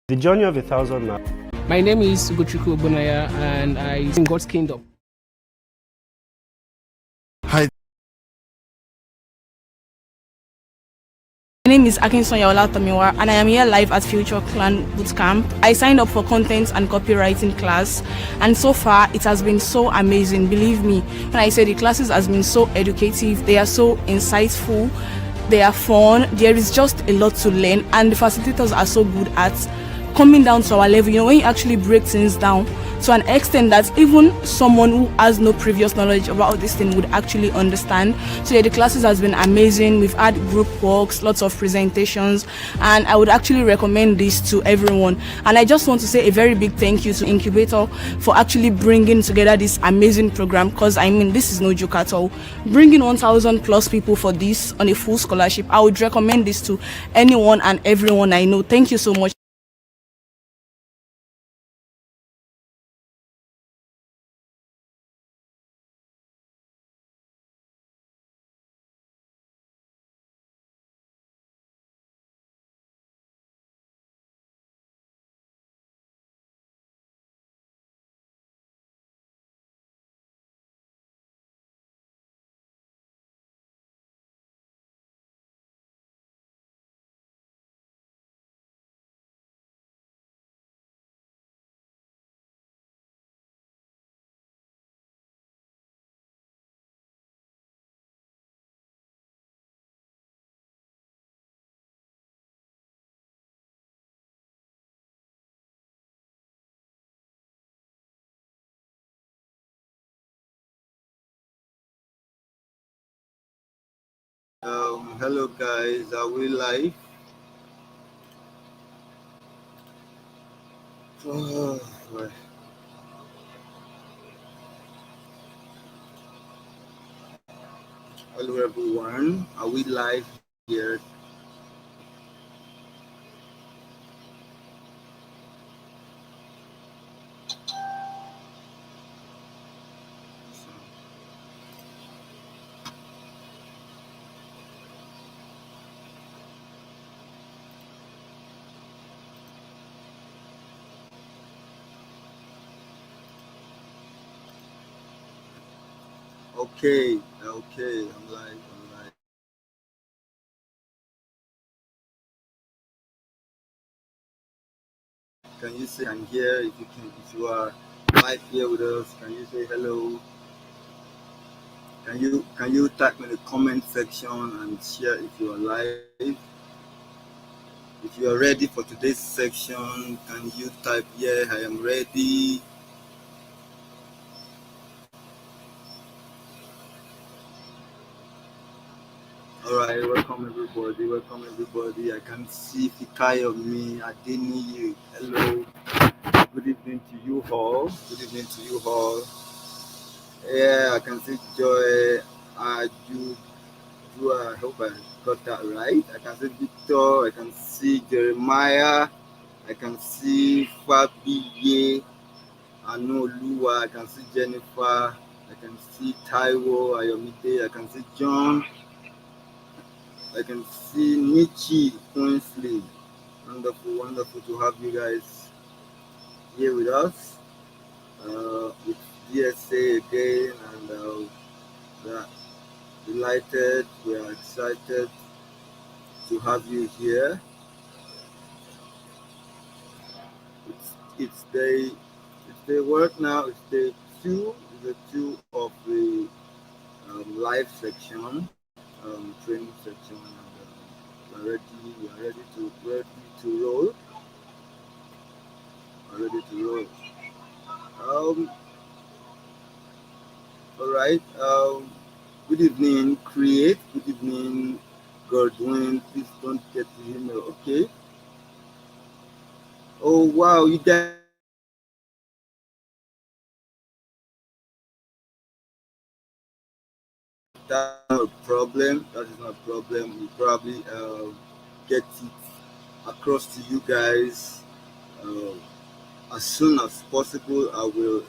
The journey of 1,000 miles. My name is Ugochukwu Obunaya and I sing God's Kingdom. Hi. My name is Akinsonya Olatomiwa and I am here live at Future Clan Bootcamp. I signed up for content and copywriting class and so far it has been so amazing. Believe me, when I say the classes has been so educative, they are so insightful, they are fun, there is just a lot to learn and the facilitators are so good at coming down to our level. You know, when you actually break things down to an extent that even someone who has no previous knowledge about this thing would actually understand. So yeah, the classes has been amazing. We've had group works, lots of presentations, and I would actually recommend this to everyone. And I just want to say a very big thank you to Incubator for actually bringing together this amazing program, because I mean, this is no joke at all. Bringing 1,000 plus people for this on a full scholarship, I would recommend this to anyone and everyone I know. Thank you so much. Hello guys, are we live? Right. Hello everyone, are we live here? Okay, I'm live. Can you say I'm here? If you are live here with us, can you say hello? Can you type in the comment section and share if you are live? If you are ready for today's section, can you type yeah, I am ready? Alright, welcome everybody. I can see Fikayomi, Adeniyi. Hello. Good evening to you all. Yeah, I can see Joy Aju. I hope I got that right. I can see Victor, I can see Jeremiah, I can see Fabiye, Anoluwa, I can see Jennifer, I can see Taiwo, Ayomide, I can see John, I can see Nichi Queensley. Wonderful to have you guys here with us. With DSA again, and we are delighted, we are excited to have you here. It's day work now. It's day two. It's day 2 of the live section, training section, and we are ready to roll. All right. Good evening, Create. Good evening, Godwin. Please don't get the email. Okay. Oh wow, you guys. That's not a problem. That is not a problem. We probably get it across to you guys as soon as possible. I will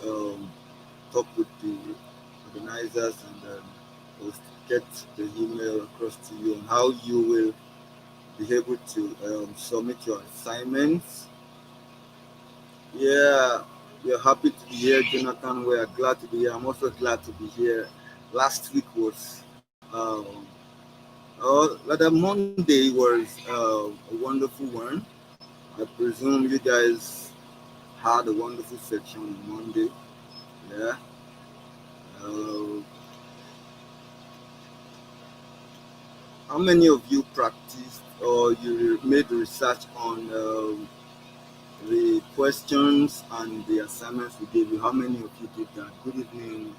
talk with the organizers and we'll get the email across to you on how you will be able to submit your assignments Yeah, we're happy to be here, Jonathan. We are glad to be here. I'm also glad to be here. Last week was, rather Monday was a wonderful one. I presume you guys had a wonderful section on Monday. Yeah. Uh, how many of you practiced or you made research on the questions and the assignments we gave you? How many of you did that? Good evening,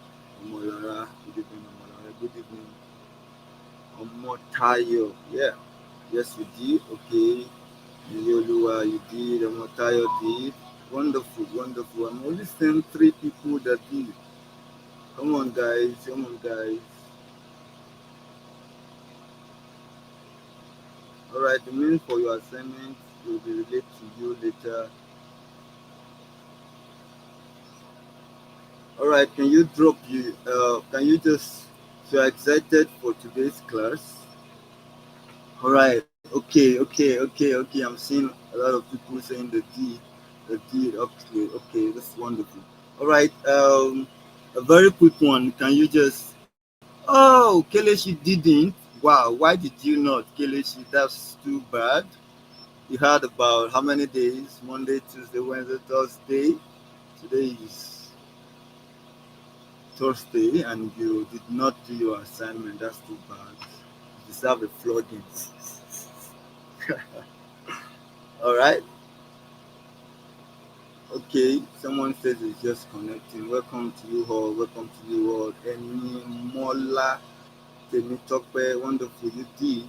Omolara. Good evening, Omolara. Good evening, Omotayo. Yeah. Yes, you did. Okay. Yolua, you did. Omotayo did. Wonderful, wonderful. I'm only seeing 3 people that did. Come on, guys. Come on, guys. All right. The means for your assignment will be relayed to you later. All right. Can you drop you? Can you just? So excited for today's class. All right. Okay. I'm seeing a lot of people saying the deed. Okay. That's wonderful. All right. A very quick one. Can you just? Oh, Kelechi didn't. Wow. Why did you not, Kelechi? That's too bad. You had about how many days? Monday, Tuesday, Wednesday, Thursday. Today is Thursday, and you did not do your assignment. That's too bad. You deserve a flogging. All right. Okay. Someone says it's just connecting. Welcome to you all. Welcome to you all. Eni Mola Temitope. Wonderful. You did.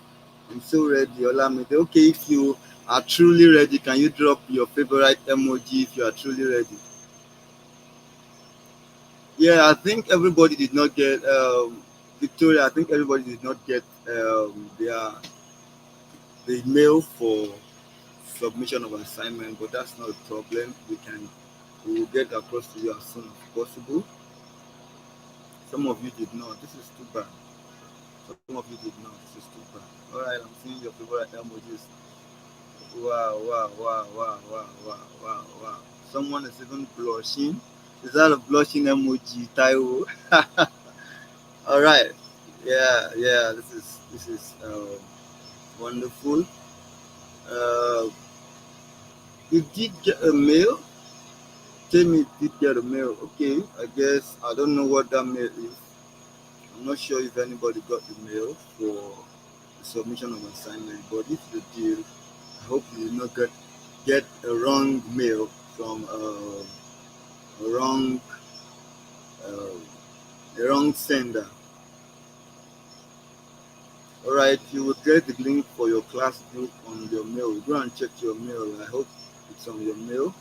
I'm so ready. Olamide. Okay. If you are truly ready, can you drop your favorite emoji if you are truly ready? Yeah, I think everybody did not get Victoria. I think everybody did not get the mail for submission of assignment, but that's not a problem. We will get across to you as soon as possible. Some of you did not. This is too bad. Some of you did not. This is too bad. All right, I'm seeing your favorite emojis. Wow. Someone is even blushing. Is that a blushing emoji, Taiwo? All right. Yeah. This is wonderful. Uh, you did get a mail. Jamie did get a mail. Okay, I guess I don't know what that mail is. I'm not sure if anybody got the mail for the submission of assignment. But if you did, I hope you did not get a wrong mail from a wrong sender. All right, you will get the link for your class group on your mail. Go and check your mail. I hope it's on your mail.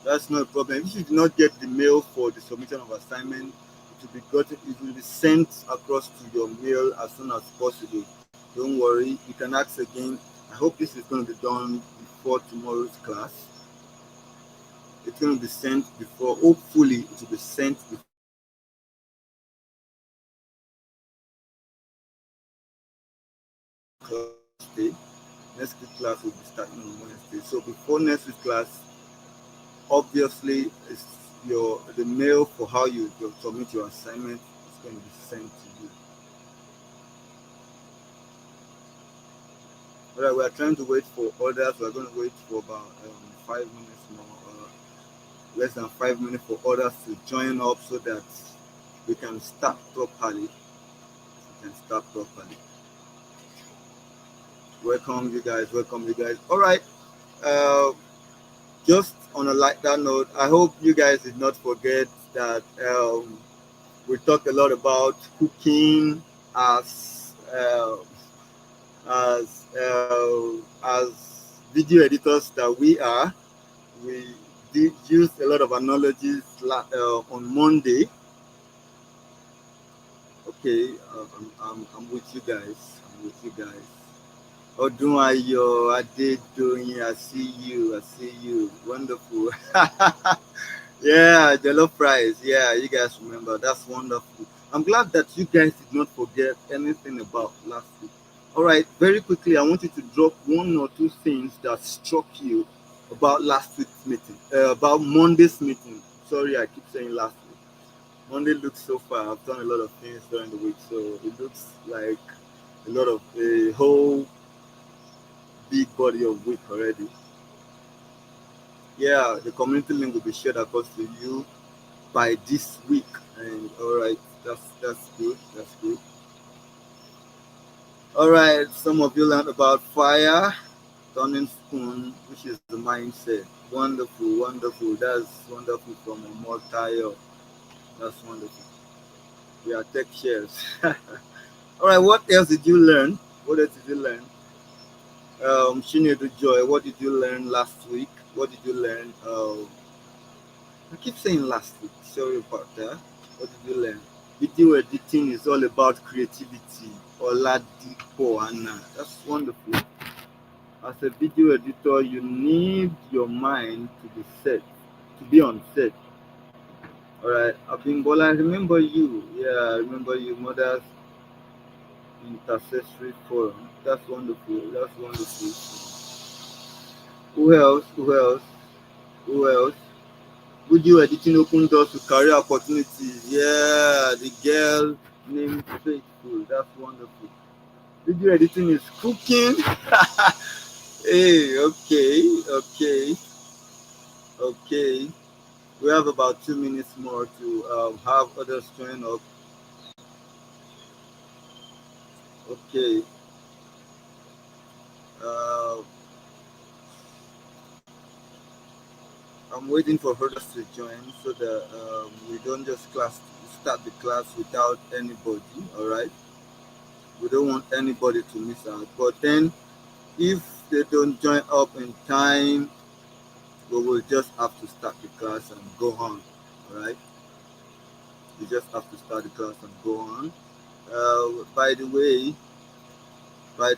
That's not a problem. If you do not get the mail for the submission of assignment, it will be sent across to your mail as soon as possible. Don't worry, you can ask again. I hope this is going to be done before tomorrow's class. It's going to be sent before, hopefully it will be sent before class day. Next week class will be starting on Wednesday. So before next week class, obviously it's the mail for how you submit your assignment is going to be sent to you. All right, we are trying to wait for others. We are going to wait for about 5 minutes more, less than 5 minutes for others to join up so that we can start properly. Welcome you guys. All right. Just on a lighter note, I hope you guys did not forget that we talked a lot about cooking as video editors that we are. We did use a lot of analogies on Monday. Okay, I'm with you guys. Odunayo, Adedoyin, I see you. Wonderful. Yeah, jollof fries. Yeah, you guys remember. That's wonderful. I'm glad that you guys did not forget anything about last week. All right, very quickly, I want you to drop 1 or 2 things that struck you about last week's meeting, about Monday's meeting. Sorry, I keep saying last week. Monday looks so far. I've done a lot of things during the week, so it looks like a whole big body of week already. Yeah, the community link will be shared across to you by this week. And all right, that's good. That's good. All right, some of you learned about fire, turning spoon, which is the mindset. Wonderful, wonderful. That's wonderful from a multi. That's wonderful. We are tech shares. All right, what else did you learn? What else did you learn? Shinedu Joy, what did you learn last week? What did you learn? I keep saying last week. Sorry about that. What did you learn? Video editing is all about creativity. Oladipo Anna. That's wonderful. As a video editor, you need your mind to be set, to be on set. All right, Abimbola, I remember you. Yeah, I remember you, Mothers Intercessory Forum. That's wonderful. That's wonderful. Who else? Who else? Who else? Video editing open doors to career opportunities. Yeah, the girl named Faithful. That's wonderful. Video editing is cooking. Hey, okay. We have about 2 minutes more to have others join up. Okay. Uh, I'm waiting for others to join so that we don't just start the class without anybody. All right. We don't want anybody to miss out. But then, if they don't join up in time, we will just have to start the class and go on. All right. You just have to start the class and go on. By the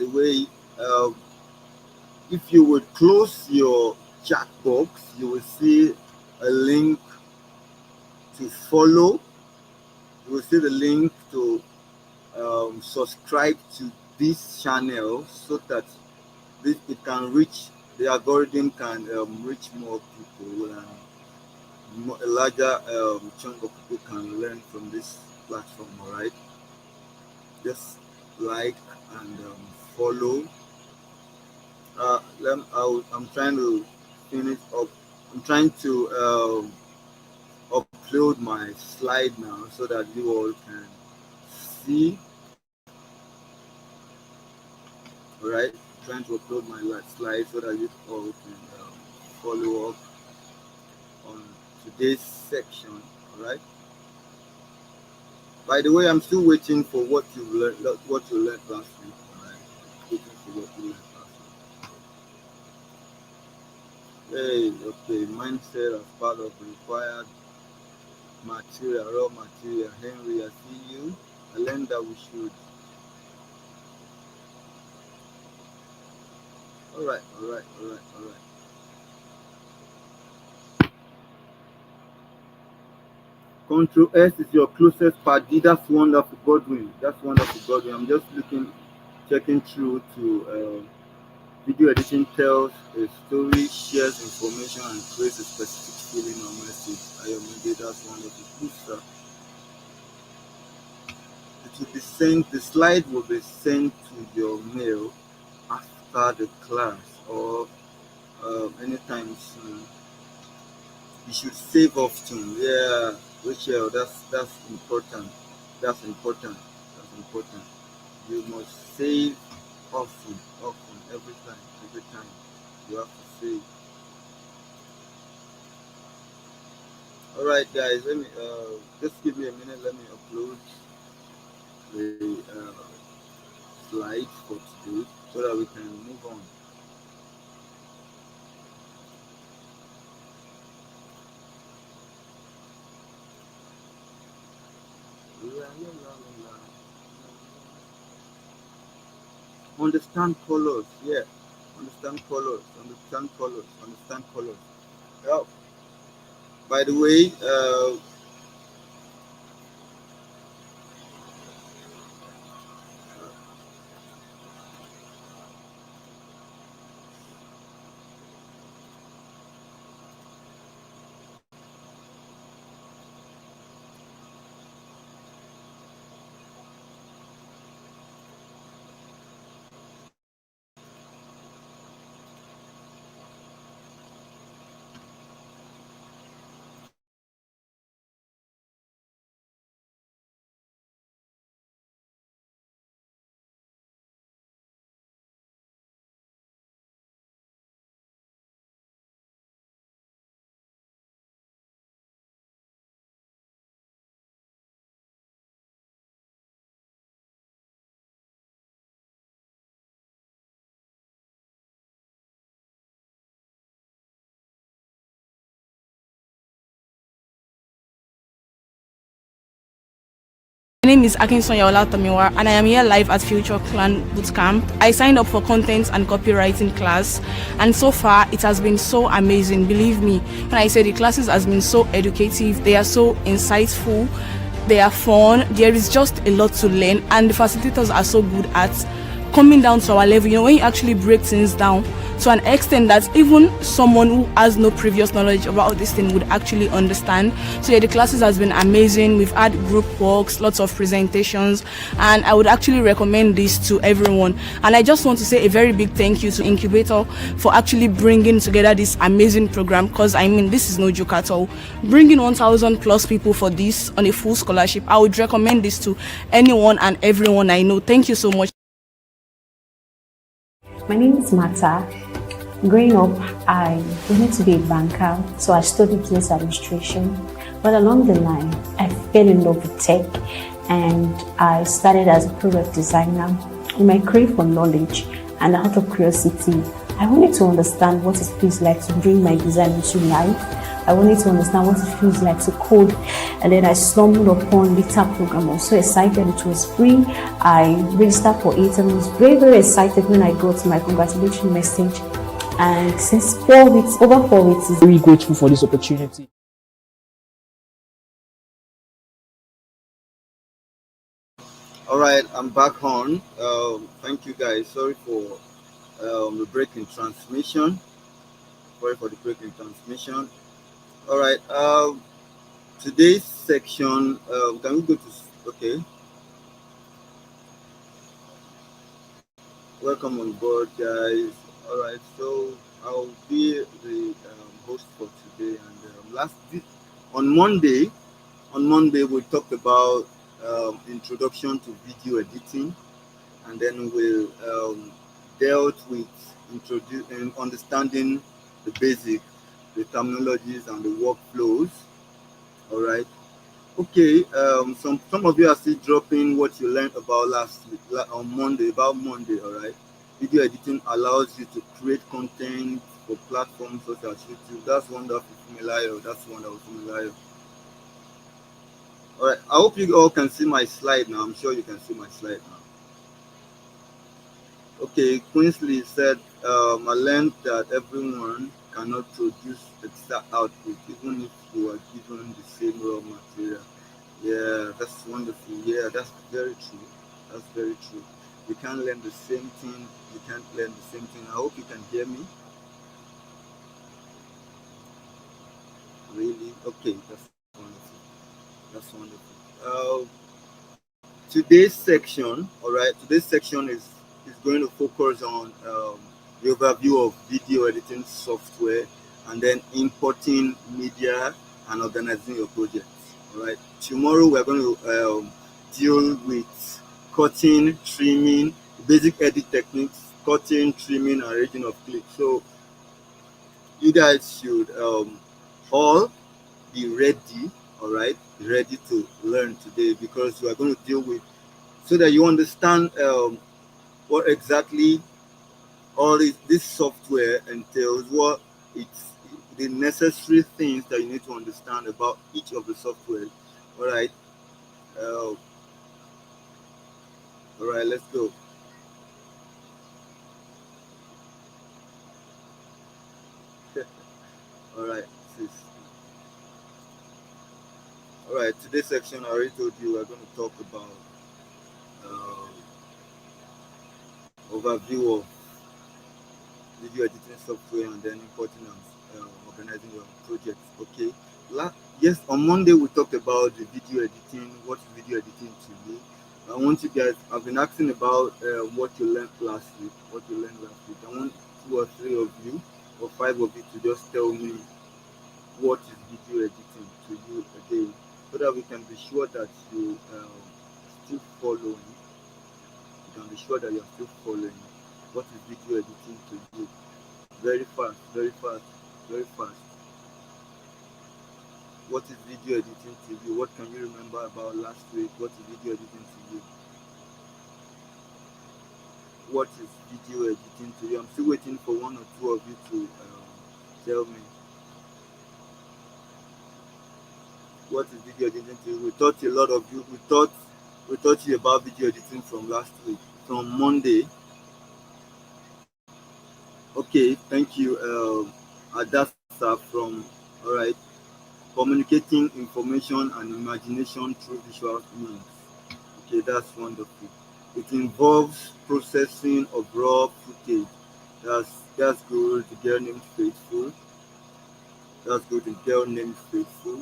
way, uh, if you would close your chat box, you will see a link to follow. You will see the link to subscribe to this channel so that it can reach, the algorithm can reach more people, and a larger chunk of people can learn from this platform. All right, just like and follow. I'm trying to finish up. I'm trying to upload my slide now so that you all can see. All right, I'm trying to upload my slide so that you all can follow up on today's section. All right. By the way, I'm still waiting for what you learned. What you learned last week. All right. Waiting for what you learned last week. Hey, okay. Mindset as part of required material, raw material. Henry, I see you. I learned that we should. All right. Control S is your closest party. That's wonderful, Godwin. That's wonderful, Godwin. I'm just checking through to video editing tells a story, shares information, and creates a specific feeling or message. Ayomide, that's wonderful. Good, sir. It will be sent. The slide will be sent to your mail after the class or anytime soon. You should save often. Yeah, Rachel, that's important. That's important. That's important. You must save often, every time. You have to save. All right, guys. Let me just give me a minute. Let me upload the slides for today so that we can move on. Understand colors. Yeah. Understand colors. Yeah. By the way, My name is Akinsonya and I am here live at Future Clan Bootcamp. I signed up for content and copywriting class, and so far it has been so amazing. Believe me when I say the classes has been so educative, they are so insightful, they are fun, there is just a lot to learn, and the facilitators are so good at coming down to our level. You know, when you actually break things down to an extent that even someone who has no previous knowledge about this thing would actually understand. So yeah, the classes has been amazing. We've had group works, lots of presentations, and I would actually recommend this to everyone. And I just want to say a very big thank you to Incubator for actually bringing together this amazing program, because I mean, this is no joke at all. Bringing 1,000 plus people for this on a full scholarship, I would recommend this to anyone and everyone I know. Thank you so much. My name is Mata. Growing up, I wanted to be a banker, so I studied business administration. But along the line, I fell in love with tech, and I started as a product designer. In my crave for knowledge and out of curiosity, I wanted to understand what it feels like to bring my design into life. I wanted to understand what it feels like to code, and then I stumbled upon Lita program. I was so excited, it was free. I registered for it and was very, very excited when I got my congratulations message. And since over 4 weeks, is Very grateful for this opportunity. All right, I'm back on. Thank you guys. Sorry for the break in transmission. Sorry for the break in transmission. All right. Today's section. Can we go to? Okay. Welcome on board, guys. All right. So I'll be the host for today. And on Monday, we talked about introduction to video editing, and then we'll dealt with understanding the basic, the terminologies and the workflows. All right. Okay. Some of you are still dropping what you learned about last week on Monday. About Monday. All right. Video editing allows you to create content for platforms such as YouTube. That's wonderful, familiar. That's wonderful, familiar. All right. I hope you all can see my slide now. I'm sure you can see my slide now. Okay, Queensley said, I learned that everyone cannot produce exact output, even if you are given the same raw material. Yeah, that's wonderful. Yeah, that's very true. That's very true. You can't learn the same thing. You can't learn the same thing. I hope you can hear me. Really? Okay, that's wonderful. That's wonderful. Today's section, all right, today's section is going to focus on the overview of video editing software, and then importing media and organizing your projects. All right. Tomorrow we're going to deal with cutting, trimming, basic edit techniques, cutting, trimming, and arranging of clips. So you guys should all be ready. All right, be ready to learn today, because we are going to deal with, so that you understand what exactly all this software entails, what it's the necessary things that you need to understand about each of the software. All right. All right, let's go. All right, sis. All right, today's section I already told you we're going to talk about overview of video editing software, and then importing and organizing your projects. Okay. Yes, on Monday we talked about the video editing. What's video editing to you? I want you guys. I've been asking about what you learned last week. What you learned last week. I want 2 or 3 of you, or 5 of you, to just tell me what is video editing to you again, so that we can be sure that you still following. You can be sure that you're still following. What is video editing to you? Very fast, very fast, very fast. What is video editing to you? What can you remember about last week? What is video editing to you? What is video editing to you? I'm still waiting for 1 or 2 of you to tell me. What is video editing to you? We thought a lot of you, we thought we taught you about video editing from last week, from Monday. Okay, thank you. Adasa from, all right, communicating information and imagination through visual means. Okay, that's wonderful. It involves processing of raw footage. That's good. The girl named Faithful. That's good. The girl named Faithful.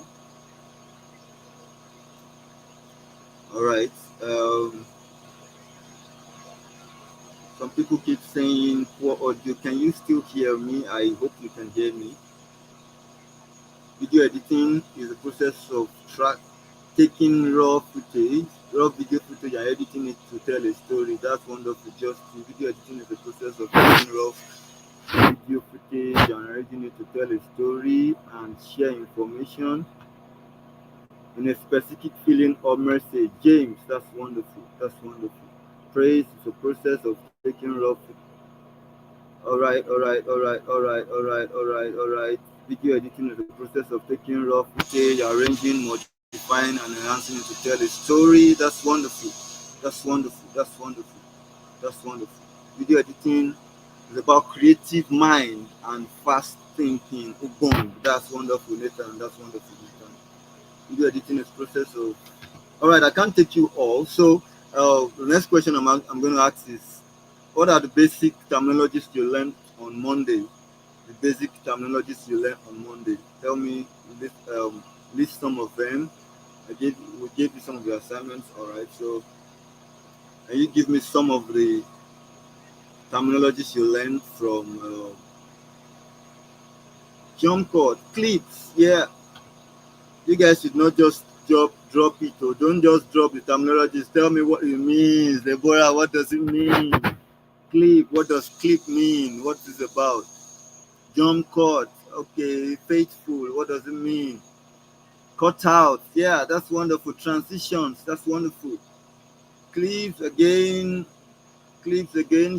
All right. Some people keep saying poor audio. Can you still hear me? I hope you can hear me. Video editing is a process of taking raw video footage, and editing it to tell a story. That's wonderful. Just video editing is a process of taking raw video footage and editing it to tell a story and share information in a specific feeling or message. James, that's wonderful. That's wonderful. Praise is a process of taking raw footage. All right. Video editing is the process of taking raw footage, arranging, modifying, and enhancing it to tell a story. That's wonderful. That's wonderful. That's wonderful. That's wonderful. Video editing is about creative mind and fast thinking. Boom. That's wonderful, Nathan. That's wonderful, Nathan. Video editing is process of. All right, I can't take you all. So the next question I'm going to ask is, what are the basic terminologies you learned on Monday? The basic terminologies you learned on Monday. Tell me, list some of them. We gave you some of the assignments. All right. So, can you give me some of the terminologies you learned from jump cut, clips? Yeah. You guys should not just drop it, or don't just drop the terminologies. Tell me what it means. Deborah, what does it mean? Clip, what does clip mean? What is it about? Jump cut, okay. Faithful, what does it mean? Cut out, yeah, that's wonderful. Transitions, that's wonderful. Clips again,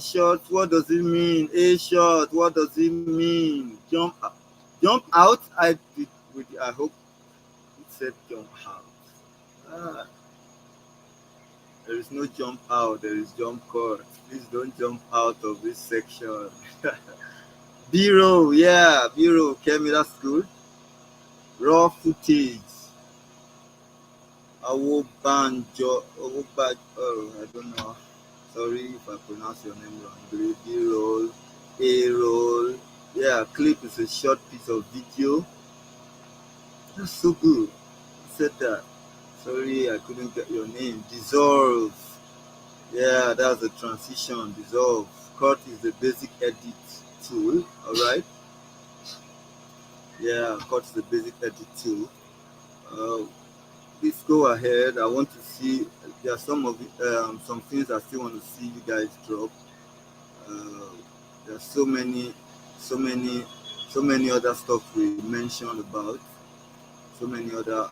shots, what does it mean? A shot, what does it mean? Jump out, I hope it said jump out. There is no jump out, there is jump cut. Please don't jump out of this section. B-roll, yeah, B-roll, Kemi, that's good. Raw footage. Oh, I don't know. Sorry if I pronounce your name wrong. B-roll, A-roll. Yeah, clip is a short piece of video. That's so good. I said that. Sorry, I couldn't get your name. Dissolve. Yeah, that's the transition. Dissolve. Cut is the basic edit tool. All right. Yeah, cut is the basic edit tool. Please go ahead. I want to see. There are some things I still want to see you guys drop. There are so many other stuff we mentioned about. So many other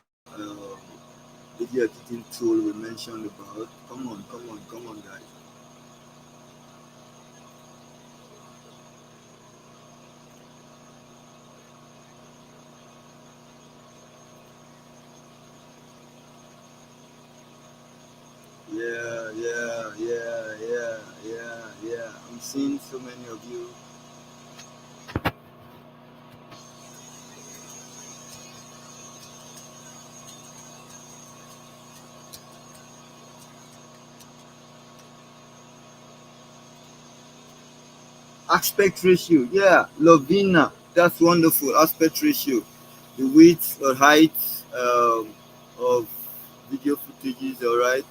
video editing tool we mentioned about. Come on, guys. Yeah. I'm seeing so many of you. Aspect ratio, yeah, Lovina, that's wonderful. Aspect ratio, the width or height of video footages, all right.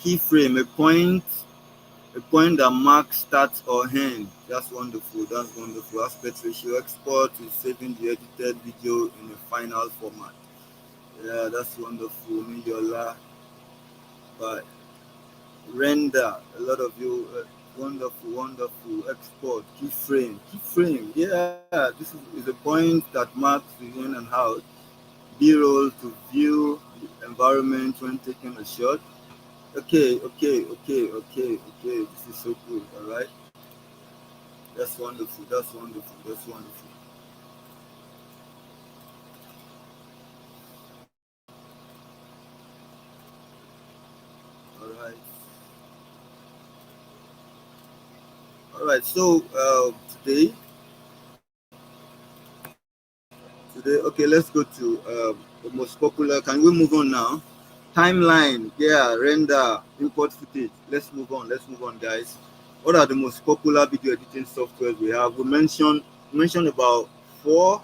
Keyframe, a point that marks start or end. That's wonderful. Aspect ratio. Export is saving the edited video in a final format. Yeah, that's wonderful. Niyola. But render, a lot of you, wonderful. Export, keyframe. Yeah, this is a point that marks the in and out. B-roll to view the environment when taking a shot. Okay. This is so good. All right. That's wonderful. All right. So today, okay, let's go to the most popular. Can we move on now? Timeline, yeah, render, import footage. Let's move on, guys. What are the most popular video editing softwares we have? We mentioned about four.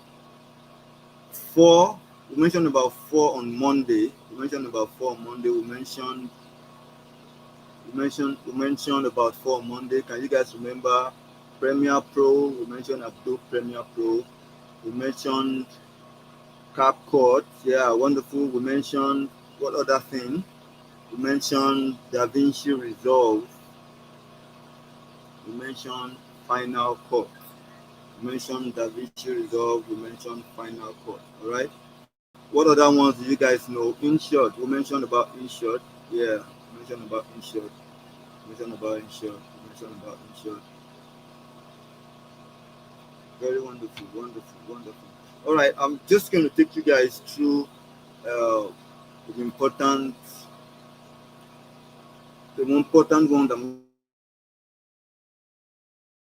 We mentioned about four on Monday. We mentioned about four on Monday. We mentioned about four on Monday. Can you guys remember? Premiere Pro. We mentioned Adobe Premiere Pro. We mentioned CapCut. Yeah, wonderful. We mentioned what other thing? We mentioned DaVinci Resolve. We mentioned Final Cut. We mentioned DaVinci Resolve. We mentioned Final Cut. All right. What other ones do you guys know? InShot. We mentioned about InShot. Yeah. We mentioned about InShot. We mentioned about InShot. We mentioned about InShot. Very wonderful, wonderful, wonderful. All right. I'm just going to take you guys through the important one that I'm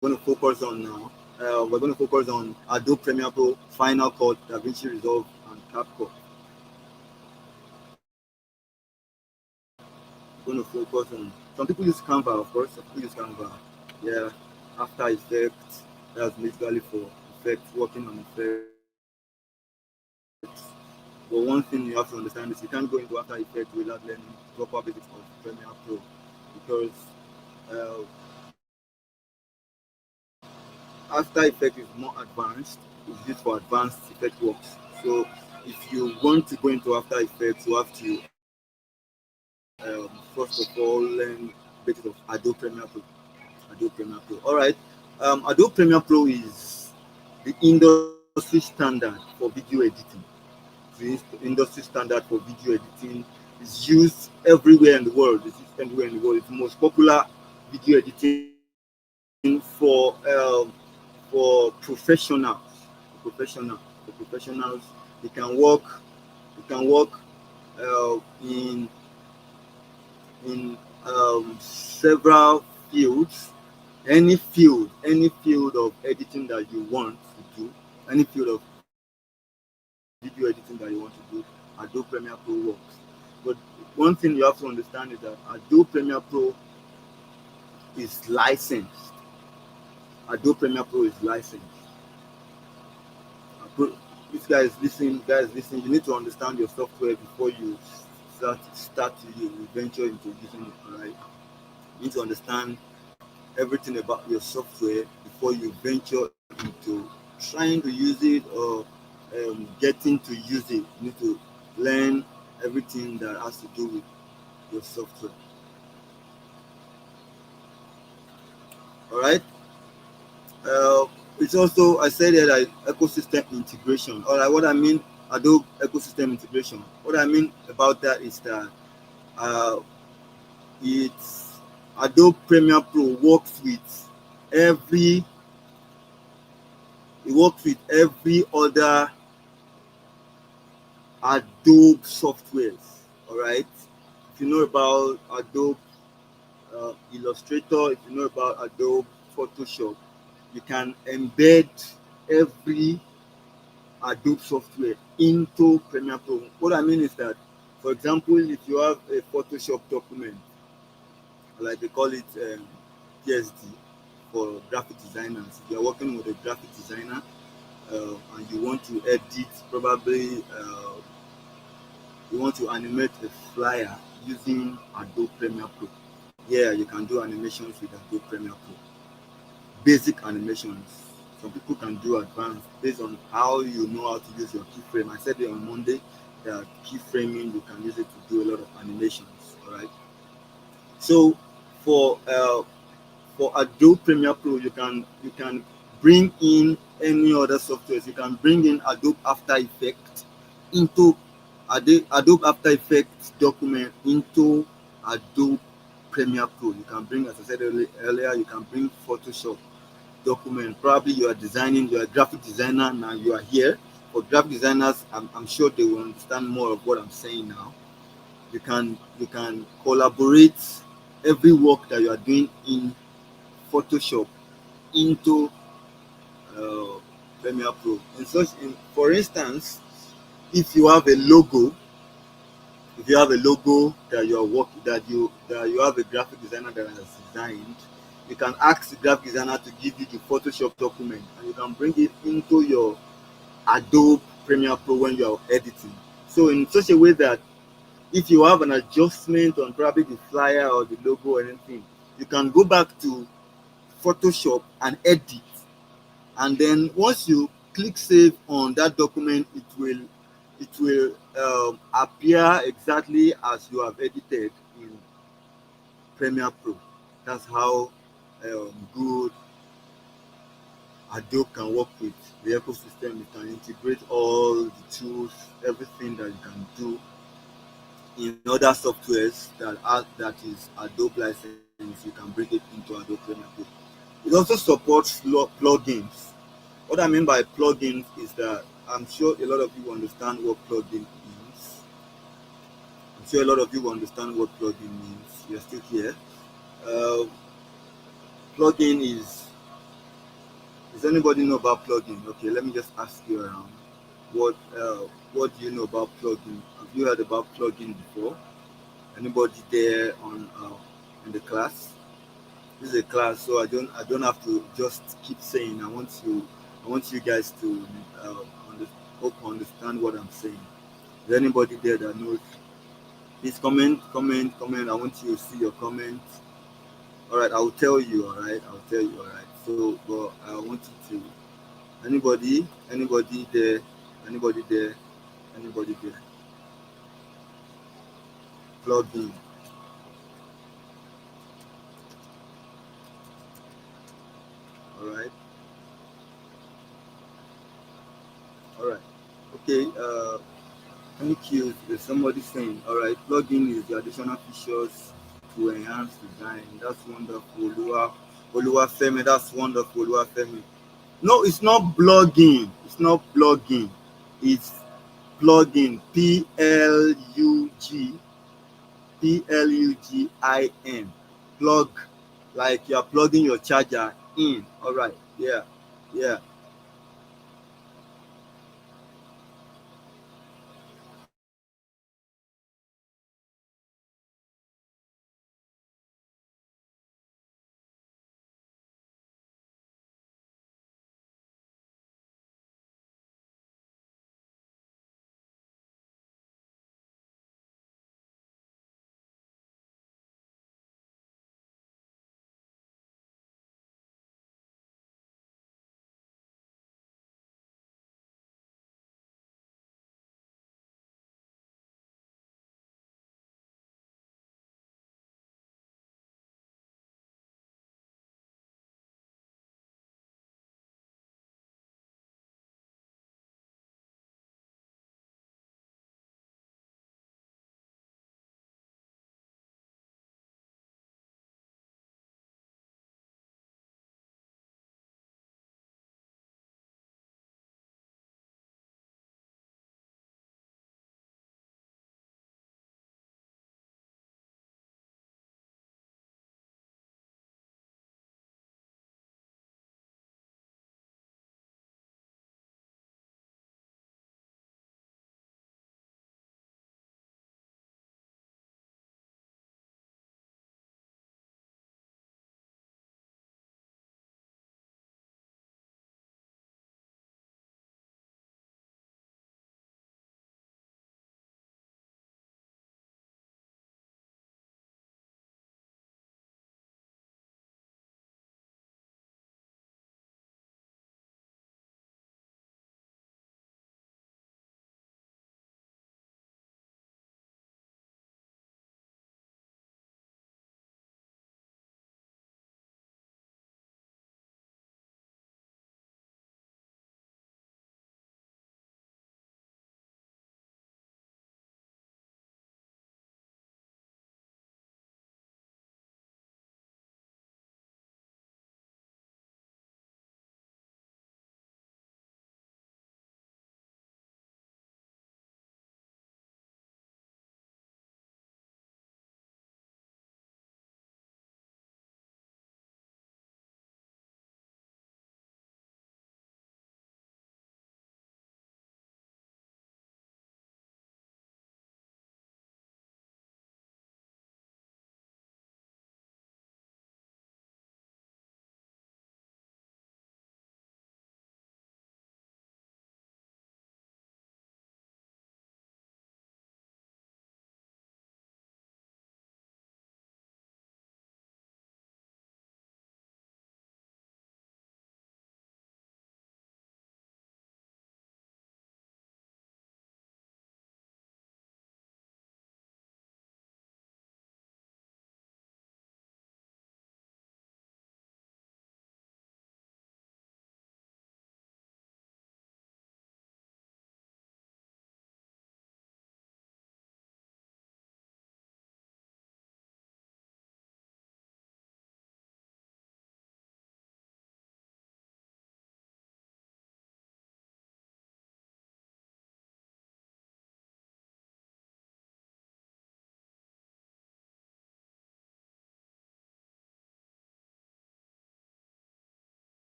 going to focus on now. We're going to focus on Adobe Premiere Pro, Final Cut, DaVinci Resolve, and CapCut. We're going to focus on, some people use Canva, of course. Some people use Canva. Yeah, After Effects. That's basically for effects, working on effects. But one thing you have to understand is you can't go into After Effects without learning proper basics of Premiere Pro, because After Effects is more advanced. It's used for advanced effect works. So if you want to go into After Effects, you have to first of all learn basics of Adobe Premiere Pro. All right. Adobe Premiere Pro is the industry standard for video editing. The industry standard for video editing is used everywhere in the world. It's used everywhere in the world. It's the most popular video editing for professionals. You can work in several fields. Any field of editing that you want to do, any field of video editing that you want to do, Adobe Premiere Pro works. But one thing you have to understand is that Adobe Premiere Pro is licensed. Adobe Premiere Pro is licensed. If guys listen, you need to understand your software before you start to venture into using it. All right, you need to understand everything about your software before you venture into trying to use it or getting to use it. You need to learn everything that has to do with your software. All right. It's also, I said that ecosystem integration. All right. What I mean, Adobe ecosystem integration. What I mean about that is that it's Adobe Premiere Pro works with every other Adobe softwares. All right. If you know about Adobe Illustrator, if you know about Adobe Photoshop, you can embed every Adobe software into Premiere Pro. What I mean is that, for example, if you have a Photoshop document, like they call it PSD for graphic designers, if you're working with a graphic designer and you want to edit, probably you want to animate a flyer using Adobe Premiere Pro. Yeah, you can do animations with Adobe Premiere Pro. Basic animations. Some people can do advanced based on how you know how to use your keyframe. I said it on Monday that keyframing, you can use it to do a lot of animations. All right. So for Adobe Premiere Pro, you can bring in any other softwares. You can bring in Adobe After Effects into Adobe After Effects document into Adobe Premiere Pro. You can bring, as I said earlier, you can bring Photoshop document. Probably you are designing, you are a graphic designer now, you are here. For graphic designers, I'm sure they will understand more of what I'm saying now. You can collaborate every work that you are doing in Photoshop into Premiere Pro. For instance, if you have a logo, that you are working, that you have a graphic designer that has designed, you can ask the graphic designer to give you the Photoshop document, and you can bring it into your Adobe Premiere Pro when you are editing. So in such a way that if you have an adjustment on probably the flyer or the logo or anything, you can go back to Photoshop and edit. And then once you click save on that document, it will appear exactly as you have edited in Premiere Pro. That's how good Adobe can work with the ecosystem. It can integrate all the tools, everything that you can do in other softwares that is Adobe license. You can bring it into Adobe Premiere Pro. It also supports plugins. What I mean by plugins is that I'm sure a lot of you understand what plugin means. I'm sure a lot of you understand what plugin means. You're still here. Uh, plugin is. Does anybody know about plugin? Okay, let me just ask you around. What do you know about plugin? Have you heard about plugin before? Anybody there on in the class? This is a class, so I don't have to just keep saying. I want you guys to hope understand what I'm saying. Is there anybody there that knows? Please comment. I want you to see your comments. All right, I'll tell you. All right, I'll tell you. All right. So, but I want you to. Anybody there? Anybody there? Anybody there? Plug in. All right. All right. Okay. Thank you. There's somebody saying, all right, plugin is the additional features to enhance design. That's wonderful. Oluwafemi, that's wonderful. Oluwafemi. No, it's not blogging. It's not blogging. It's plugin. Plugin. Plug, like you're plugging your charger in. All right. Yeah. Yeah.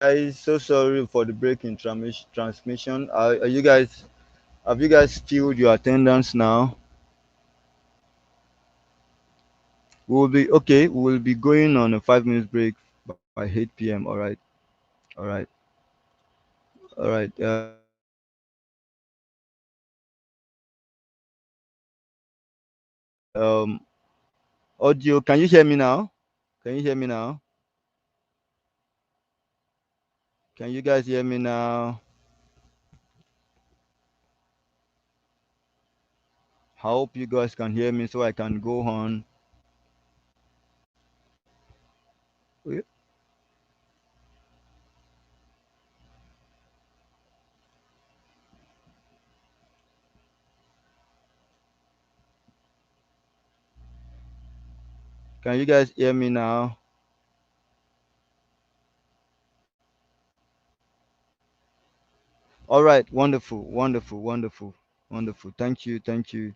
Guys, so sorry for the break in transmission. Are you guys, have you guys filled your attendance now? We will be okay. We will be going on a 5 minutes break by 8 p.m. All right, all right. Um, audio. Can you hear me now? Can you hear me now? Can you guys hear me now? I hope you guys can hear me so I can go on. Wait, can you guys hear me now? All right, wonderful, wonderful, wonderful, wonderful. Thank you, thank you.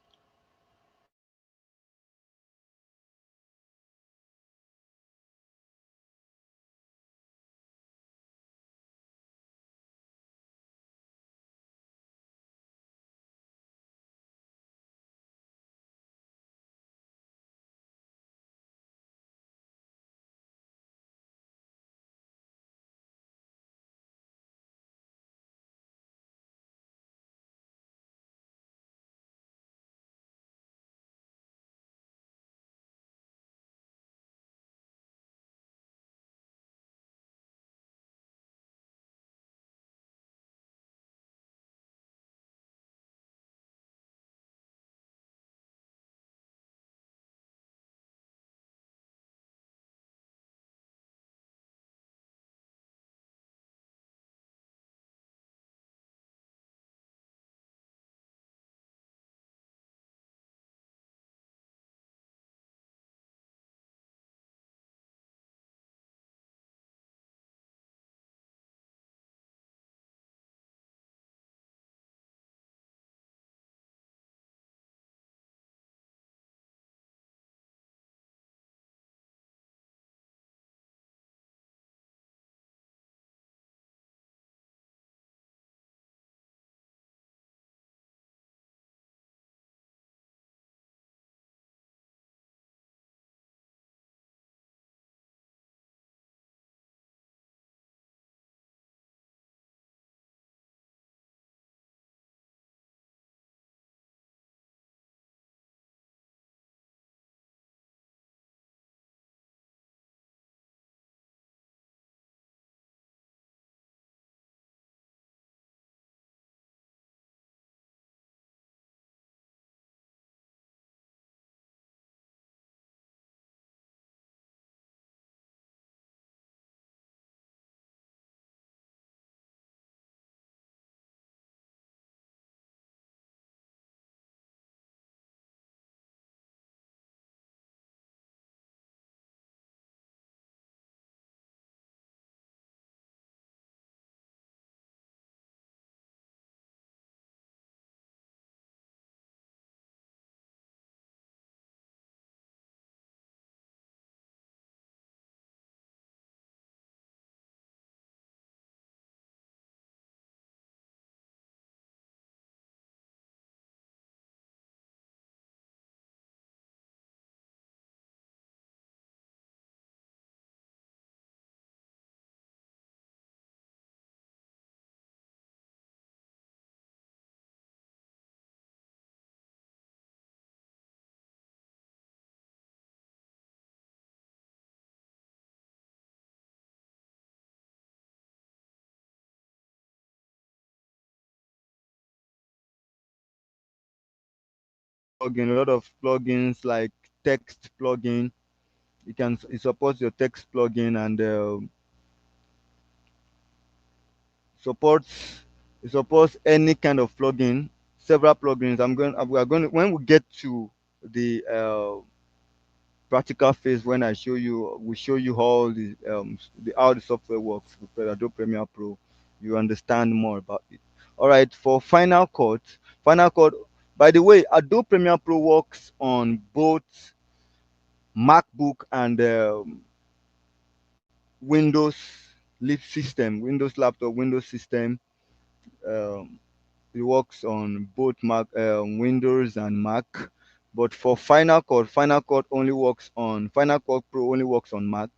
Plugin, a lot of plugins like text plugin. It supports your text plugin and supports it supports any kind of plugin. Several plugins. We are going when we get to the practical phase when we show you how the software works with Adobe Premiere Pro. You understand more about it. All right, for Final Cut. By the way, Adobe Premiere Pro works on both MacBook and Windows system, Windows laptop, Windows system. Um, it works on both Mac, Windows and Mac. But for Final Cut Pro only works on Mac.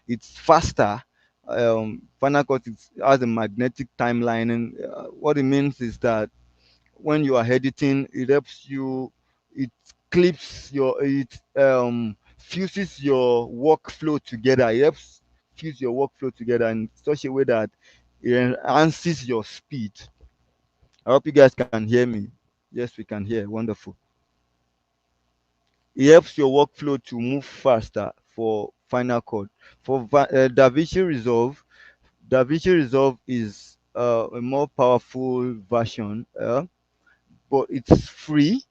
It's faster. Final Cut has a magnetic timeline, and what it means is that when you are editing, it helps you. It fuses your workflow together. It helps fuse your workflow together in such a way that it enhances your speed. I hope you guys can hear me. Yes, we can hear. Wonderful. It helps your workflow to move faster for Final Cut. For DaVinci Resolve, DaVinci Resolve is a more powerful version, but it's free.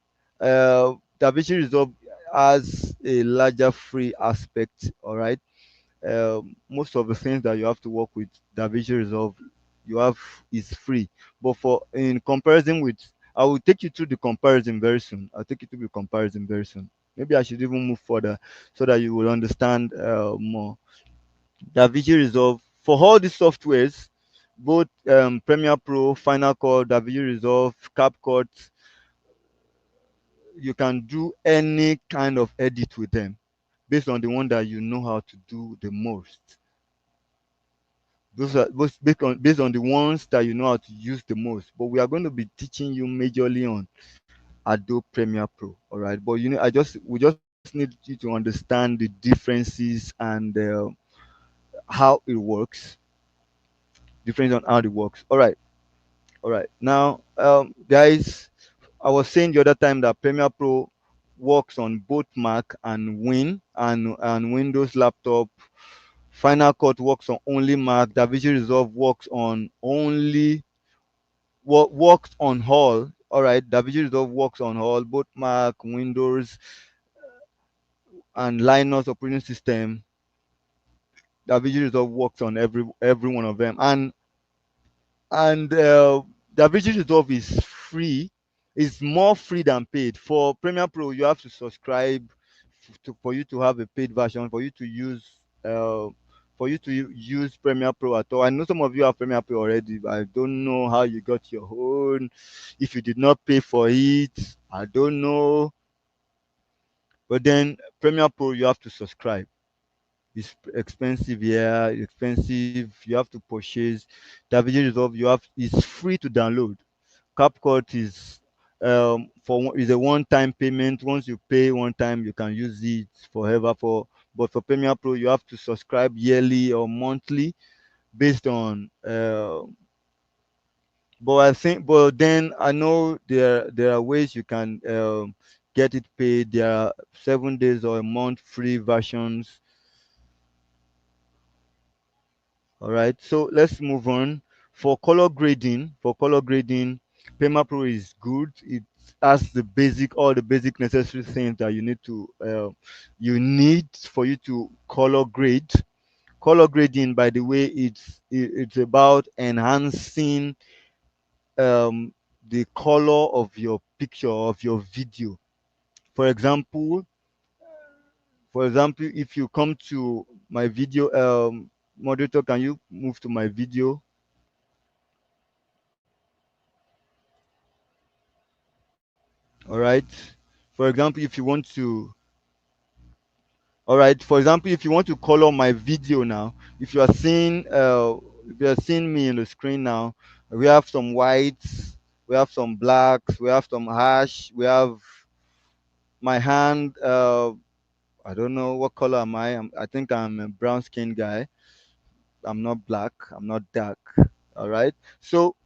DaVinci Resolve has a larger free aspect. All right. Most of the things that you have to work with DaVinci Resolve, you have is free. But for in comparison with, I will take you through the comparison very soon. I'll take you through the comparison very soon. Maybe I should even move further so that you will understand more. DaVinci Resolve for all these softwares, both Premiere Pro, Final Cut, DaVinci Resolve, CapCut, you can do any kind of edit with them based on the one that you know how to do the most. Those are based on the ones that you know how to use the most. But we are going to be teaching you majorly on Adobe Premiere Pro. All right. But we just need you to understand the differences and how it works. Difference on how it works. All right. All right. Now, guys, I was saying the other time that Premiere Pro works on both Mac and and Windows laptop. Final Cut works on only Mac. DaVinci Resolve works on all. All right, DaVinci Resolve works on all, both Mac, Windows, and Linux operating system. DaVinci Resolve works on every one of them, and DaVinci Resolve is free. It's more free than paid. For Premiere Pro, you have to subscribe for you to have a paid version uh, for you to use Premiere Pro at all. I know some of you have Premiere Pro already, but I don't know how you got your own. If you did not pay for it, I don't know. But then Premiere Pro, you have to subscribe. It's expensive, yeah, expensive. You have to purchase. DaVinci Resolve, it's free to download. CapCut is a one-time payment. Once you pay one time, you can use it forever. But for Premiere Pro, you have to subscribe yearly or monthly based on. But then I know there are ways you can get it paid. There are 7 days or a month free versions. All right, so let's move on. For color grading, Premiere Pro is good. It has all the basic necessary things that you need for you to color grade. Color grading, by the way, it's about enhancing um, the color of your picture of your video. For example, if you come to my video, moderator, can you move to my video? All right. For example, if you want to, all right. For example, if you want to color my video now, if you are seeing me in the screen now, we have some whites, we have some blacks, we have some hash, we have my hand. I don't know what color am I. I think I'm a brown skin guy. I'm not black. I'm not dark. All right. So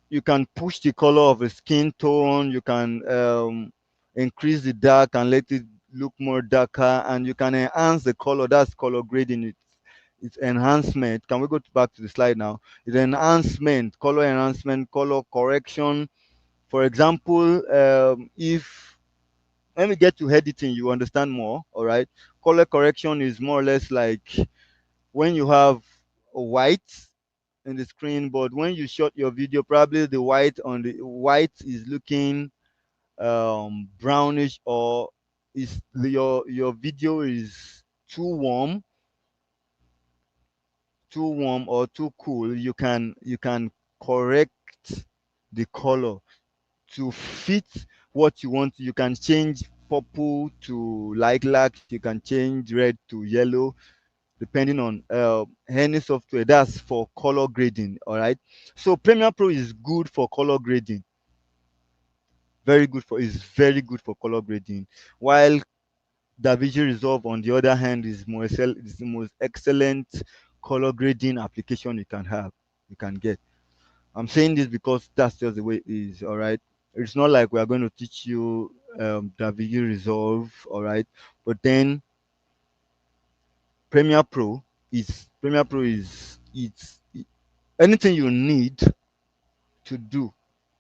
you can push the color of a skin tone. You can increase the dark and let it look more darker, and you can enhance the color. That's color grading. It's enhancement. Can we go back to the slide now? It's enhancement, color enhancement, color correction. For example, if when we get to editing, you understand more. All right. Color correction is more or less like when you have a white in the screen, but when you shot your video, probably the white is looking brownish, or your video is too warm. too warm or too cool, you can correct the color to fit what you want. You can change purple to lilac, you can change red to yellow, depending on any software. That's for color grading. All right. So Premiere Pro is good for color grading. Very good for color grading. While DaVinci Resolve, on the other hand, is the most excellent color grading application you can get. I'm saying this because that's just the way it is. All right. It's not like we are going to teach you DaVinci Resolve. All right. But then Premiere Pro is it's anything you need to do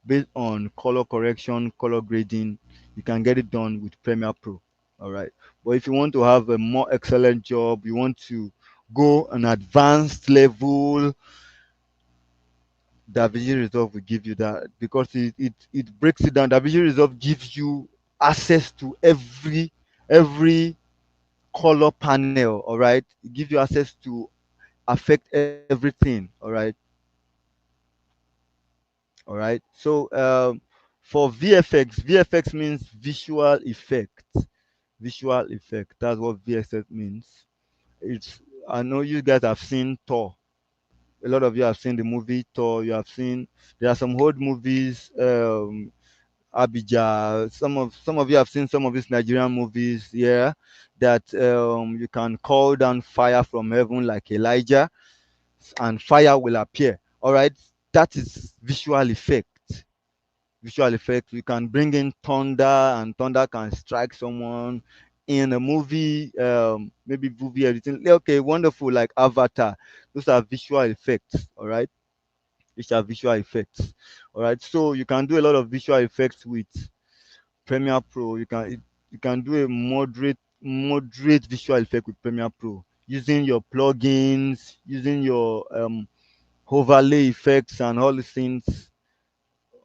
based on color correction, color grading, you can get it done with Premiere Pro. All right. But if you want to have a more excellent job, you want to go an advanced level, DaVinci Resolve will give you that, because it breaks it down. DaVinci Resolve gives you access to every color panel. All right. It gives you access to affect everything. All right. All right. So for VFX means visual effect. Visual effect. That's what VFX means. It's I know you guys have seen Thor. A lot of you have seen the movie Thor. You have seen there are some old movies, Abijah. Some of you have seen some of these Nigerian movies, yeah, that you can call down fire from heaven like Elijah, and fire will appear. All right, that is visual effect. You can bring in thunder, and thunder can strike someone in a movie, maybe movie editing. Okay, wonderful, like Avatar. Those are visual effects. All right, which are visual effects. All right, so you can do a lot of visual effects with Premiere Pro. You can do a moderate visual effect with Premiere Pro using your plugins, using your overlay effects, and all these things.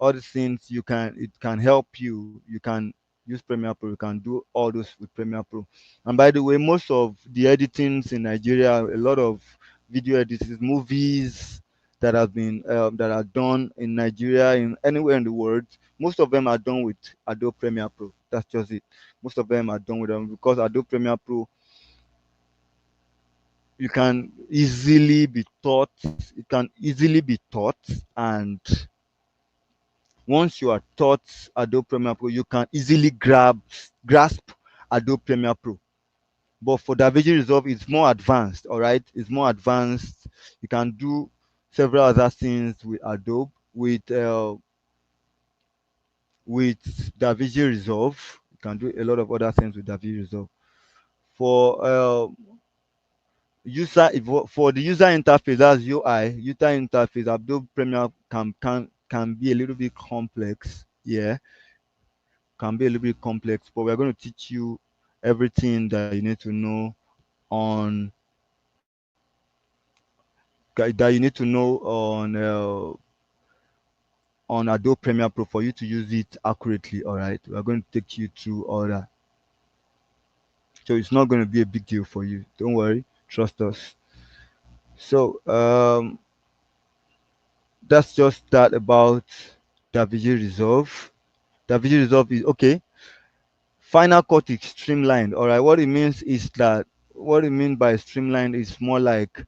It can help you. You can use Premiere Pro. You can do all those with Premiere Pro. And by the way, most of the editings in Nigeria, a lot of video editings, movies that are done in Nigeria, in anywhere in the world, most of them are done with Adobe Premiere Pro. That's just it. Most of them are done with them because Adobe Premiere Pro, you can easily be taught. It can easily be taught, and once you are taught Adobe Premiere Pro, you can easily grasp Adobe Premiere Pro. But for DaVinci Resolve, it's more advanced. All right, it's more advanced. You can do several other things with Adobe, with DaVinci Resolve. You can do a lot of other things with DaVinci Resolve. For for the user interface, that's UI user interface, Adobe Premiere can be a little bit complex. Yeah, can be a little bit complex, but we're going to teach you everything that you need to know on on Adobe Premiere Pro for you to use it accurately. All right, we're going to take you through all that, so it's not going to be a big deal for you. Don't worry, trust us. So that's just that about DaVinci Resolve. DaVinci Resolve is okay. Final Cut is streamlined. All right, what it means by streamlined is more like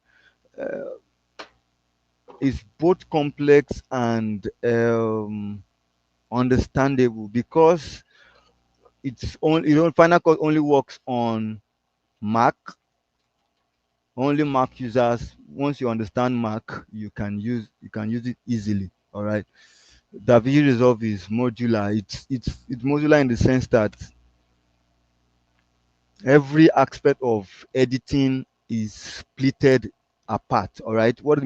it's both complex and understandable, because Final Cut only works on Mac. Only Mac users. Once you understand Mac, you can use it easily. All right. DaVinci Resolve is modular. It's modular in the sense that every aspect of editing is splitted apart. All right. What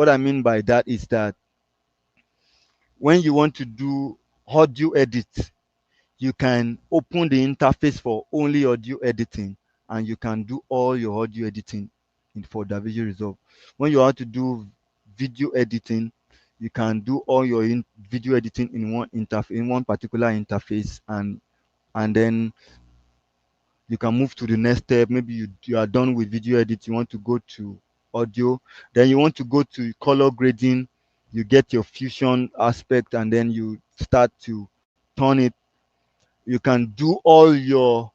I mean by that is that when you want to do audio edit, you can open the interface for only audio editing, and you can do all your audio editing for DaVinci Resolve. When you want to do video editing, you can do all your video editing in one particular interface, and then you can move to the next step. Maybe you are done with video edit, you want to go to audio. Then you want to go to color grading, you get your fusion aspect, and then you start to turn it. You can do all your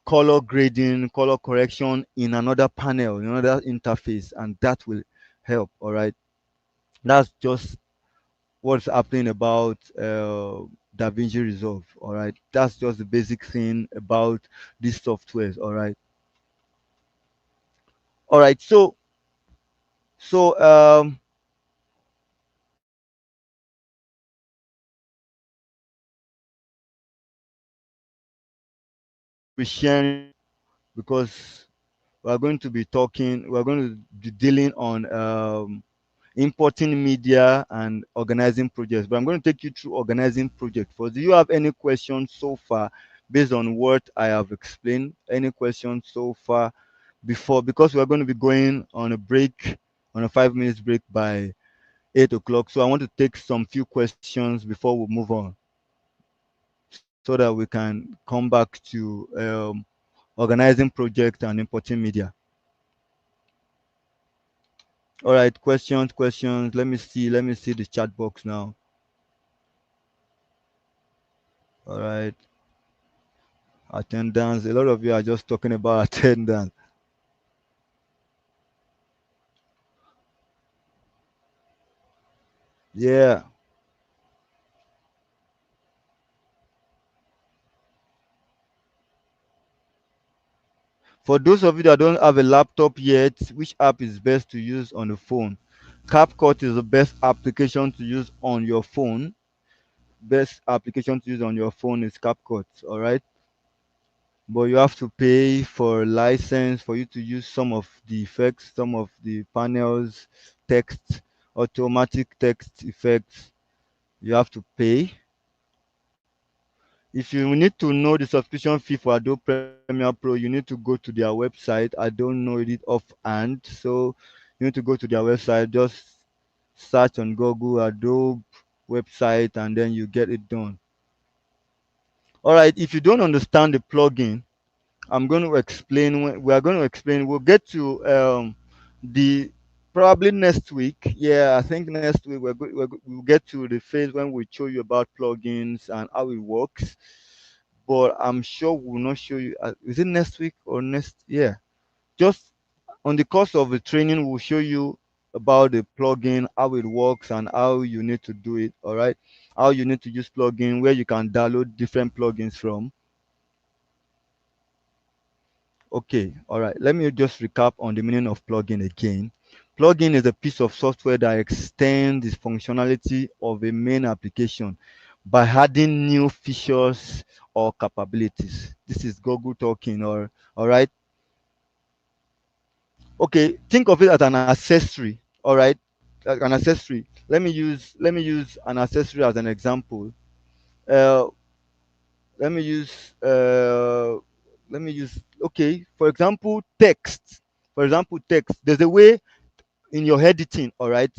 color grading, color correction in another panel, in another interface, and that will help. All right, that's just what's happening about DaVinci Resolve. All right, that's just the basic thing about these softwares. All right. So we're sharing because we're going to be dealing on importing media and organizing projects. But I'm going to take you through organizing projects first. Do you have any questions so far based on what I have explained? Any questions so far before? Because we're going to be going on a break, on a 5 minutes break by 8 o'clock. So I want to take some few questions before we move on so that we can come back to organizing projects and importing media. All right, questions. Let me see the chat box now. All right, attendance. A lot of you are just talking about attendance. Yeah. For those of you that don't have a laptop yet, which app is best to use on the phone? CapCut is the best application to use on your phone. Best application to use on your phone is CapCut. All right. But you have to pay for license for you to use some of the effects, some of the panels, text, automatic text effects. You have to pay. If you need to know the subscription fee for Adobe Premiere Pro, you need to go to their website. I don't know it offhand, so you need to go to their website. Just search on Google Adobe website, and then you get it done. All right. If you don't understand the plugin, I'm going to explain. We are going to explain. We'll get to the probably next week. Yeah, I think next week we'll get to the phase when we show you about plugins and how it works. But I'm sure we'll not show you. Is it next week or next? Yeah, just on the course of the training, we'll show you about the plugin, how it works, and how you need to do it. All right, how you need to use plugin, where you can download different plugins from. Okay, all right. Let me just recap on the meaning of plugin again. Plugin is a piece of software that extends the functionality of a main application by adding new features or capabilities. This is Google talking, or all right. Okay, think of it as an accessory. All right, like an accessory. Let me use an accessory as an example. Uh, let me use uh, okay, for example, text. For example, text. There's a way in your editing, all right,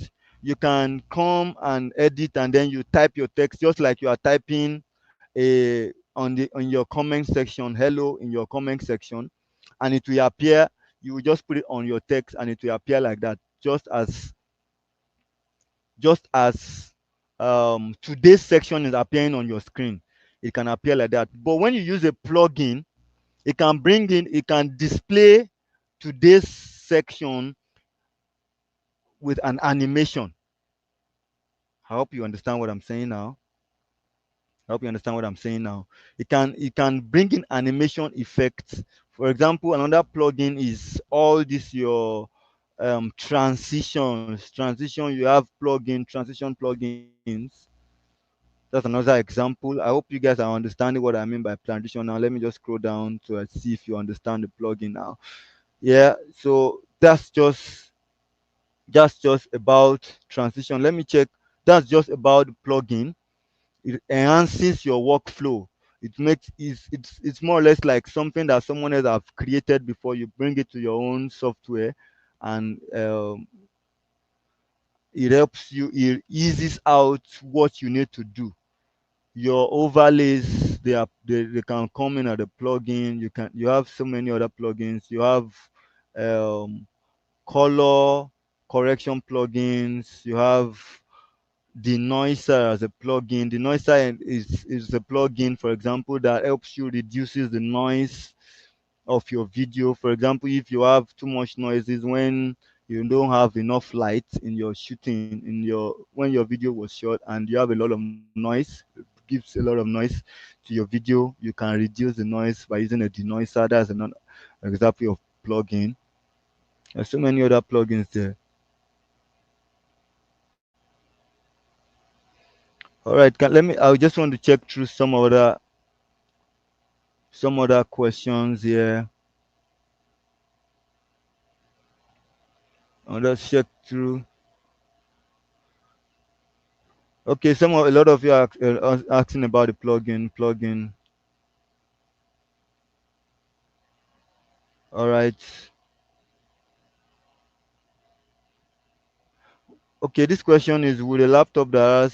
you can come and edit, and then you type your text just like you are typing a on your comment section, hello, in your comment section, and it will appear. You will just put it on your text and it will appear like that, just as today's section is appearing on your screen. It can appear like that. But when you use a plugin, it can display today's section with an animation. I hope you understand what I'm saying now. I hope you understand what I'm saying now. It can bring in animation effects. For example, another plugin is all this your transitions. Transition, you have transition plugins. That's another example. I hope you guys are understanding what I mean by transition now. Let me just scroll down to see if you understand the plugin now. Yeah, so that's just about transition. Let me check. That's just about the plugin. It enhances your workflow. It's more or less like something that someone else have created before. You bring it to your own software, and it helps you. It eases out what you need to do. Your overlays, they can come in at the plugin. You have so many other plugins. You have um, color correction plugins. You have denoiser as a plugin. Denoiser is a plugin, for example, that helps you reduces the noise of your video. For example, if you have too much noises when you don't have enough light in your shooting, in your when your video was shot, and you have a lot of noise, it gives a lot of noise to your video, you can reduce the noise by using a denoiser. That's another example of plugin. There's so many other plugins there. All right, let me. I just want to check through some other questions here. I'll just check through. Okay, a lot of you are asking about the plugin. All right. Okay, this question is: would a laptop that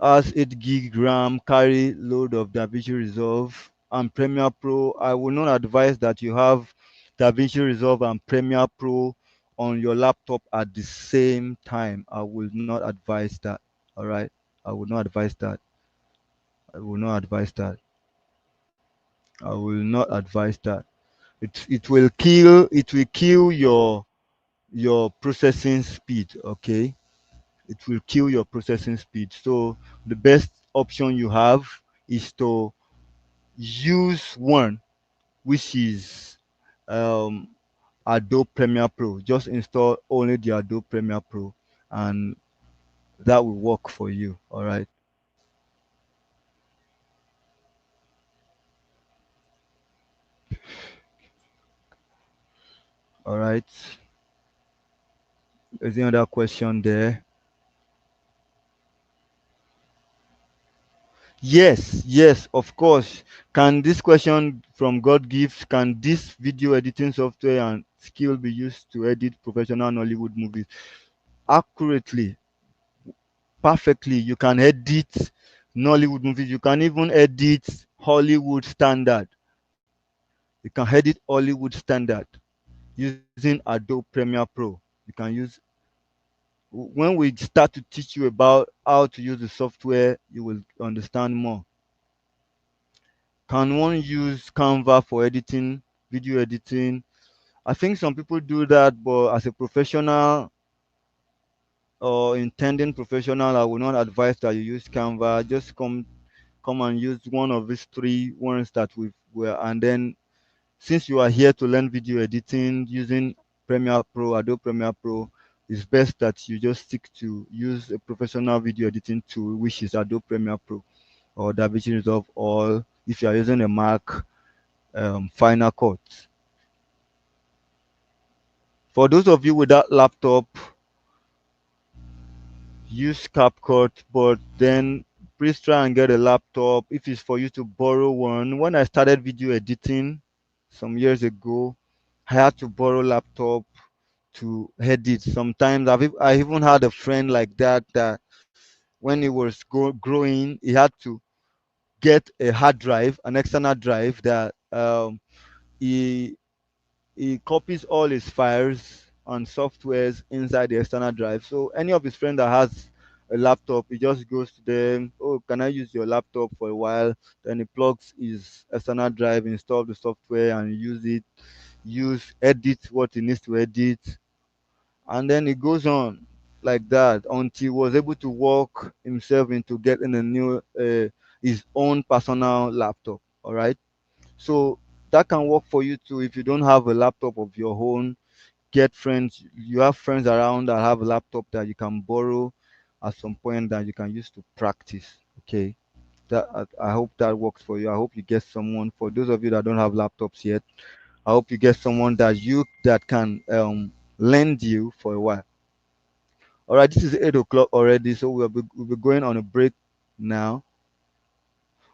has 8 gig RAM carry load of DaVinci Resolve and Premiere Pro? I will not advise that you have DaVinci Resolve and Premiere Pro on your laptop at the same time. I will not advise that. All right. I will not advise that. I will not advise that. I will not advise that. It will kill your processing speed. Okay, it will kill your processing speed. So the best option you have is to use one which is um, Adobe Premiere Pro. Just install only the Adobe Premiere Pro, and that will work for you. All right. All right. Is there another question there? Yes, yes, of course. Can this question from God Gift, can this video editing software and skill be used to edit professional Nollywood movies? Accurately, perfectly. You can edit Nollywood movies. You can even edit Hollywood standard. You can edit Hollywood standard using Adobe Premiere Pro. You can use when we start to teach you about how to use the software, you will understand more. Can one use Canva for editing, video editing? I think some people do that, but as a professional or intending professional, I would not advise that you use Canva. Just come and use one of these three ones that we were, and then since you are here to learn video editing using Premiere Pro, Adobe Premiere Pro, it's best that you just stick to use a professional video editing tool, which is Adobe Premiere Pro or DaVinci Resolve, or if you are using a Mac, Final Cut. For those of you with that laptop, use CapCut, but then please try and get a laptop if it's for you to borrow one. When I started video editing some years ago, I had to borrow laptop to edit. Sometimes I even had a friend like that when he was growing, he had to get a hard drive, an external drive that he he copies all his files and softwares inside the external drive. So any of his friends that has a laptop, he just goes to them, oh, can I use your laptop for a while? Then he plugs his external drive, install the software and use it, edit what he needs to edit. And then it goes on like that until he was able to work himself into getting a new, his own personal laptop. All right. So that can work for you too. If you don't have a laptop of your own, get friends. You have friends around that have a laptop that you can borrow at some point that you can use to practice. Okay. That I hope that works for you. I hope you get someone. For those of you that don't have laptops yet, I hope you get someone that can lend you for a while. All right. This is 8 o'clock already, so we'll be going on a break now.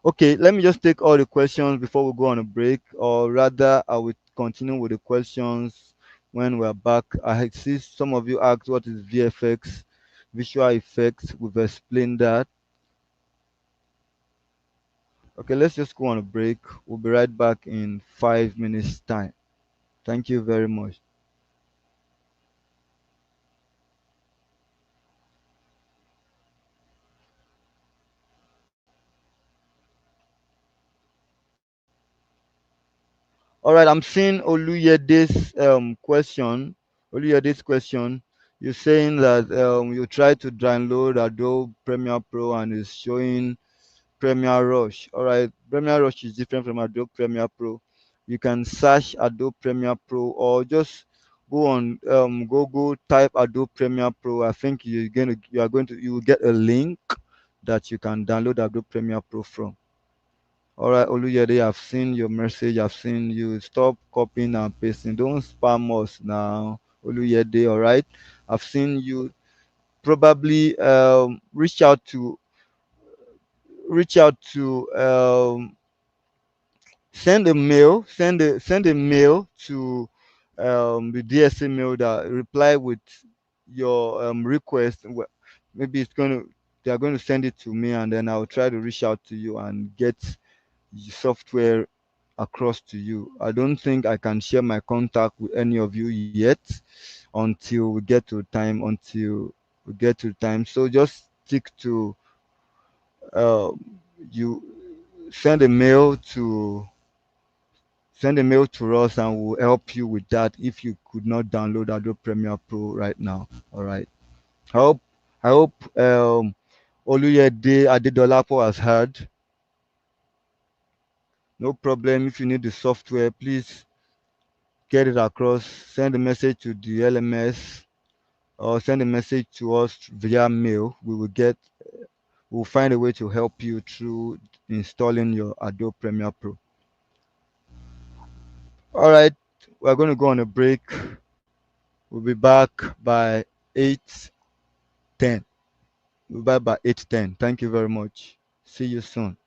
Okay, let me just take all the questions before we go on a break, or rather, I will continue with the questions when we're back. I see some of you asked what is VFX, visual effects. We've explained that. Okay, let's just go on a break. We'll be right back in 5 minutes time. Thank you very much. All right, I'm seeing Oluyede's question. You're saying that you try to download Adobe Premiere Pro and it's showing Premiere Rush. All right, Premiere Rush is different from Adobe Premiere Pro. You can search Adobe Premiere Pro or just go on Google, type Adobe Premiere Pro. I think you will get a link that you can download Adobe Premiere Pro from. All right, Oluyede, I've seen your message. I've seen you. Stop copying and pasting. Don't spam us now, Oluyede. All right, I've seen you. Probably reach out to send a mail to the DSA mail that reply with your request. Maybe they are going to send it to me, and then I'll try to reach out to you and get the software across to you. I don't think I can share my contact with any of you yet until we get to time. So just stick to uh, you send a mail to us and we'll help you with that if you could not download Adobe Premiere Pro right now. All right. I hope Oluyede Adedolapo has heard. No problem. If you need the software, please get it across. Send a message to the LMS or send a message to us via mail. We'll find a way to help you through installing your Adobe Premiere Pro. All right, we're going to go on a break. We'll be back by 8:10. We'll be back by 8:10. Thank you very much. See you soon.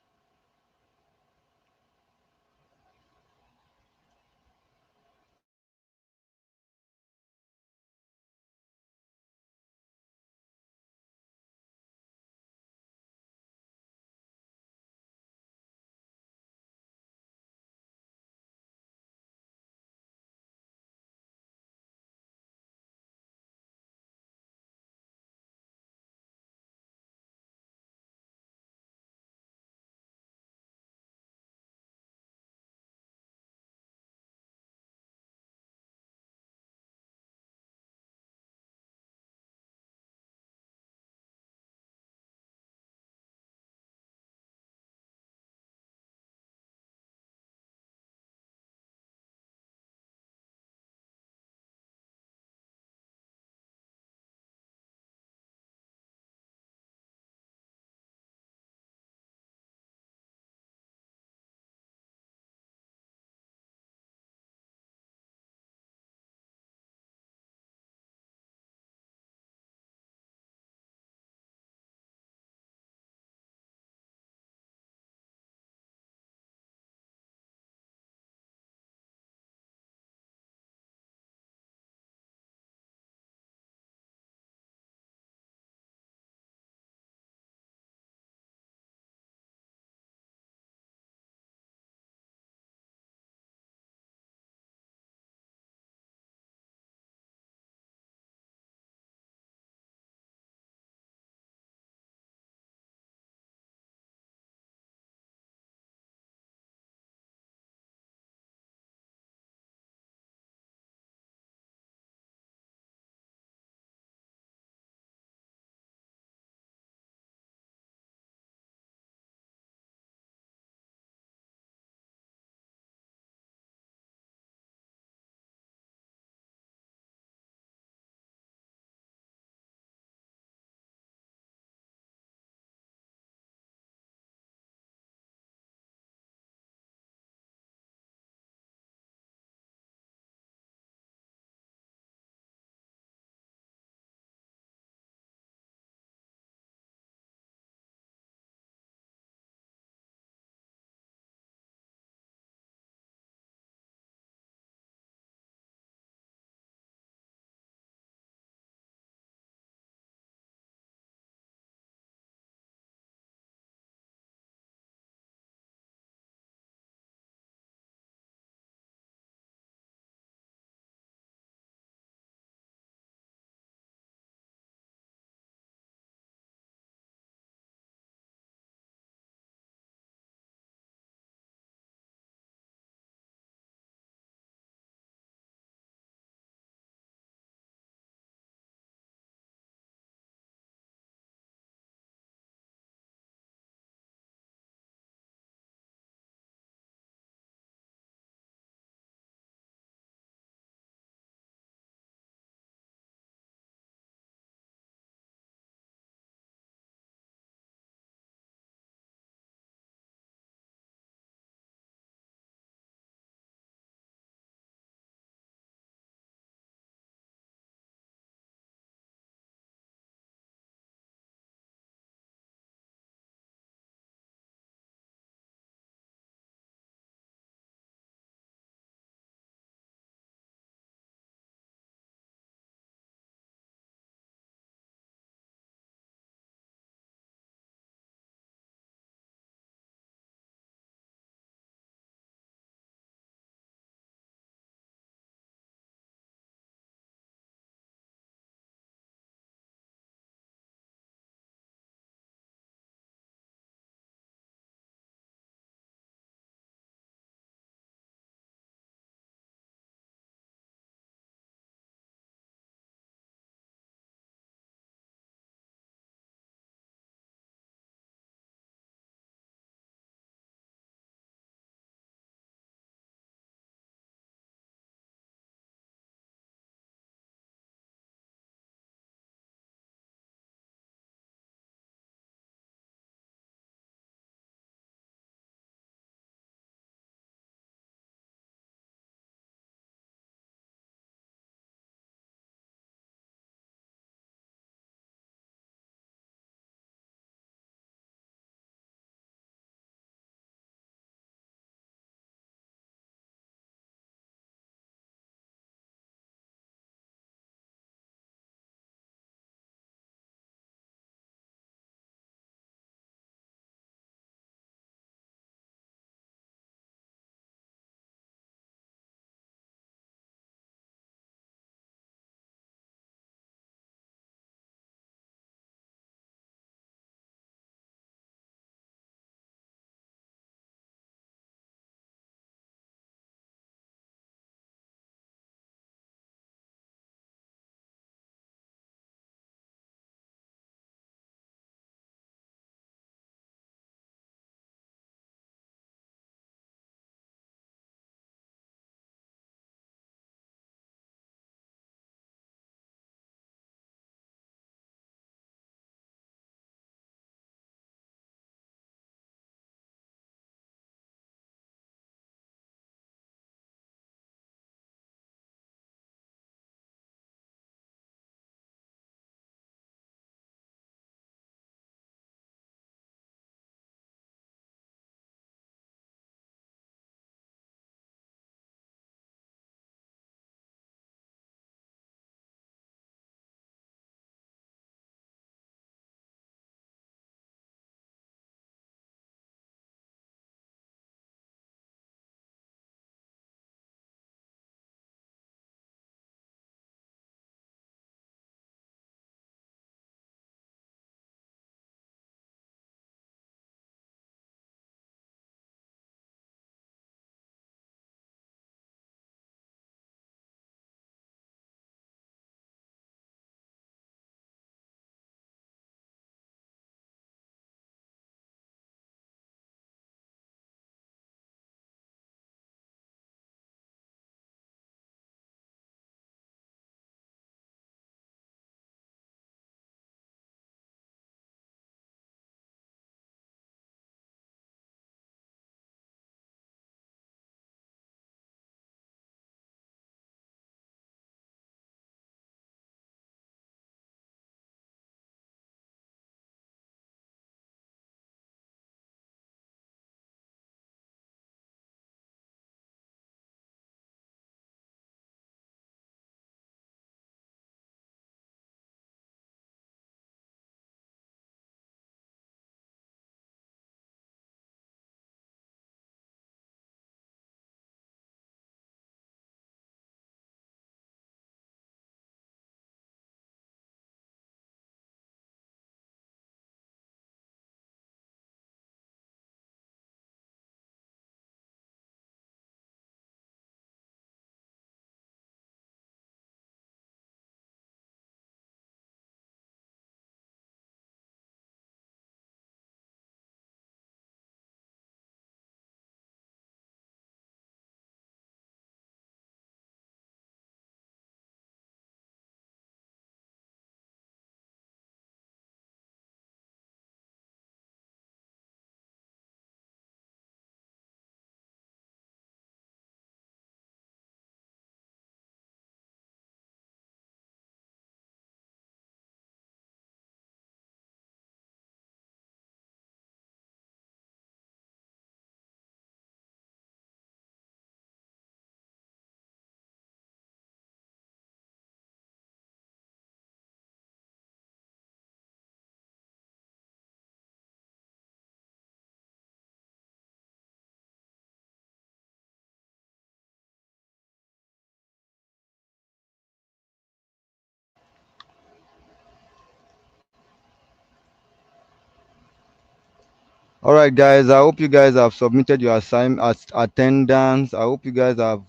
All right, guys. I hope you guys have submitted your attendance. I hope you guys have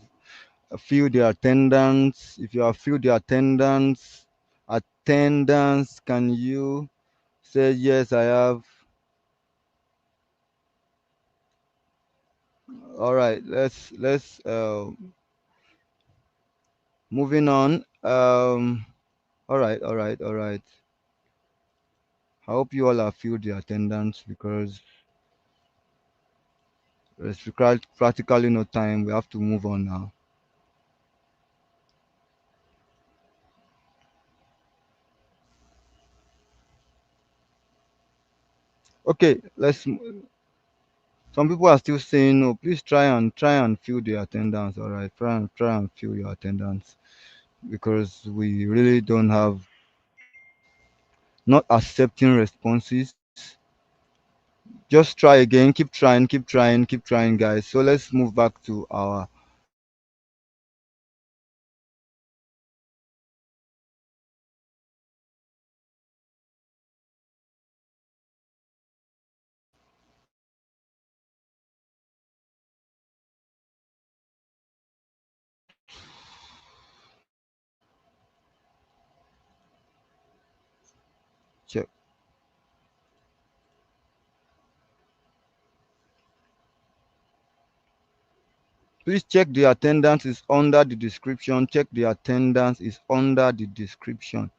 filled the attendance. If you have filled the attendance, can you say yes? I have. All right. Let's moving on. All right. I hope you all have filled the attendance because there's practically no time. We have to move on now. Okay, some people are still saying no. Please try and fill the attendance. All right, try and fill your attendance because we really don't have not accepting responses. Just try again. Keep trying, guys. So let's move back to our. Check. Please check the attendance is under the description. Check the attendance is under the description.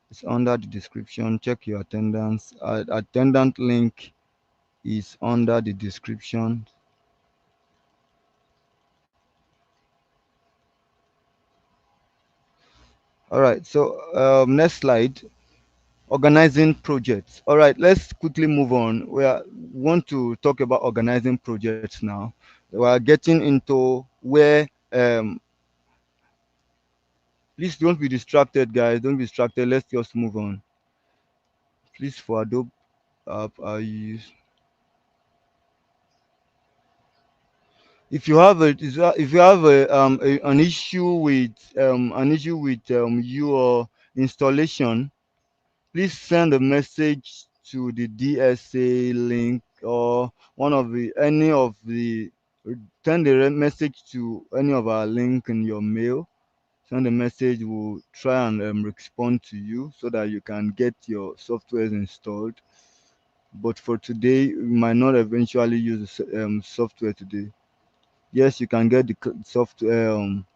It's under the description. Check your attendance. Attendant link is under the description. All right. So next slide. Organizing projects. All right. Let's quickly move on. Want to talk about organizing projects now. We are getting into where. Please don't be distracted, guys. Don't be distracted. Let's just move on. Please for Adobe. If you have an issue with your installation, please send a message to the DSA link or one of the any of the send a message to any of our link in your mail. Send a message. We'll try and respond to you so that you can get your softwares installed. But for today, we might not eventually use the software today. Yes, you can get the software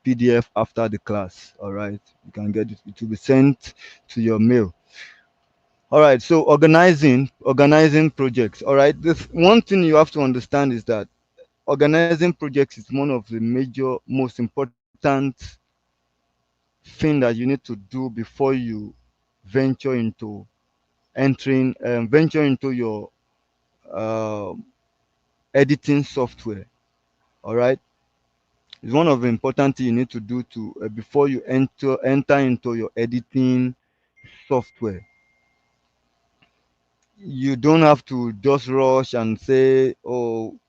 PDF after the class. All right, you can get it. It will be sent to your mail. All right. So organizing projects. All right. This one thing you have to understand is that organizing projects is one of the major, most important thing that you need to do before you venture into venture into your uh, editing software. All right. It's one of the important things you need to do to before you enter into your editing software. You don't have to just rush and say, "Oh,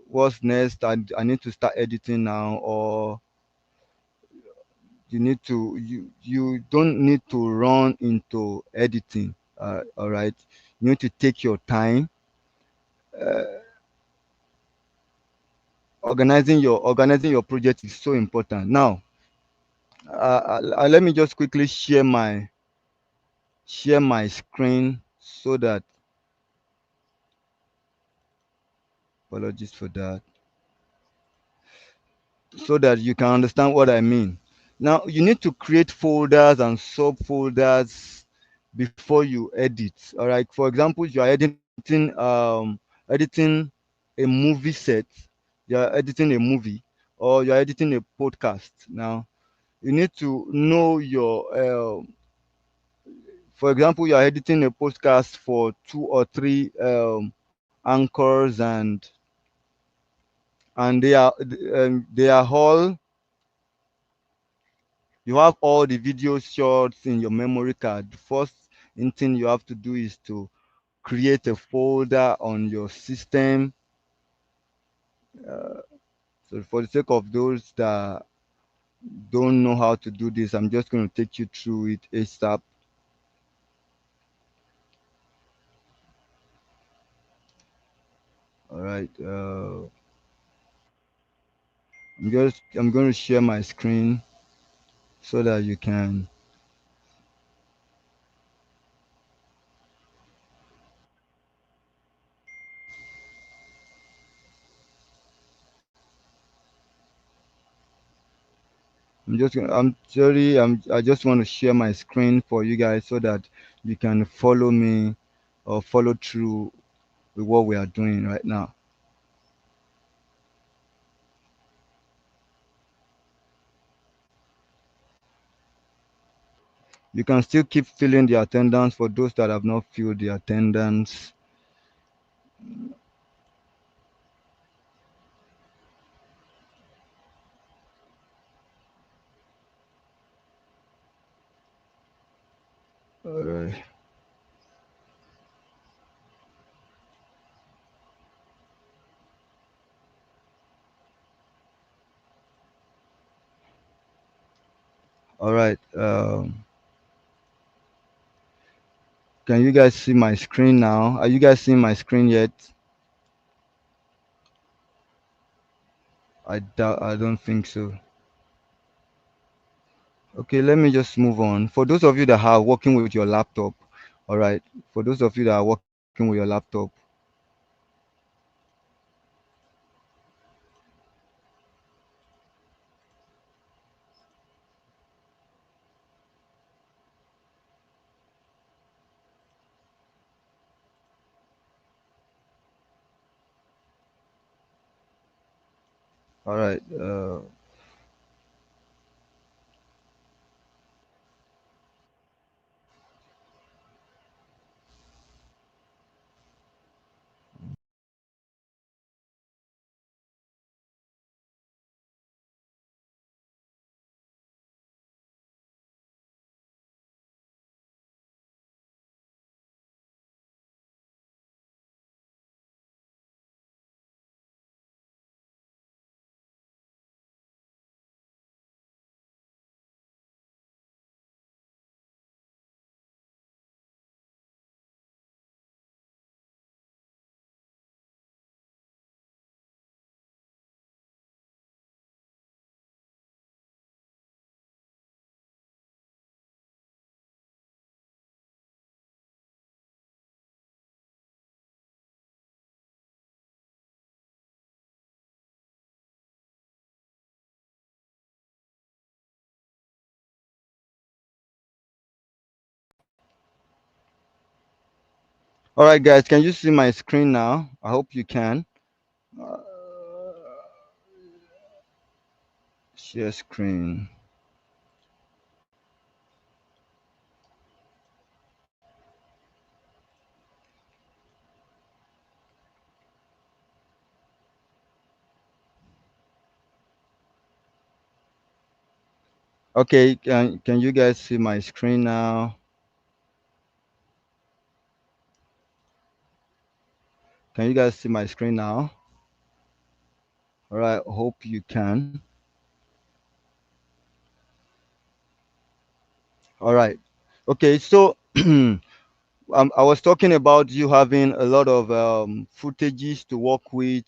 what's next? I need to start editing now," or you don't need to run into editing. All right, you need to take your time. Organizing your project is so important. Now, let me just quickly share my screen so that apologies for that, so that you can understand what I mean. Now you need to create folders and subfolders before you edit. All right. For example, you are editing a movie set, you are editing a movie, or you are editing a podcast. Now you need to know for example, you are editing a podcast for 2 or 3 anchors, and they are all you have all the video shots in your memory card. The first thing you have to do is to create a folder on your system. So for the sake of those that don't know how to do this, I'm just going to take you through it ASAP. All right. I'm going to share my screen so that you can. I'm sorry. I just want to share my screen for you guys so that you can follow me or follow through with what we are doing right now. You can still keep filling the attendance for those that have not filled the attendance. All right. All right. Can you guys see my screen now? Are you guys seeing my screen yet? I don't think so. Okay, let me just move on. For those of you that are working with your laptop, all right. For those of you that are working with your laptop, all right. All right, guys. Can you see my screen now? I hope you can. Uh, Share screen. Okay. Can you guys see my screen now? Can you guys see my screen now? All right. Hope you can. All right. Okay. So I was talking about you having a lot of footages to work with.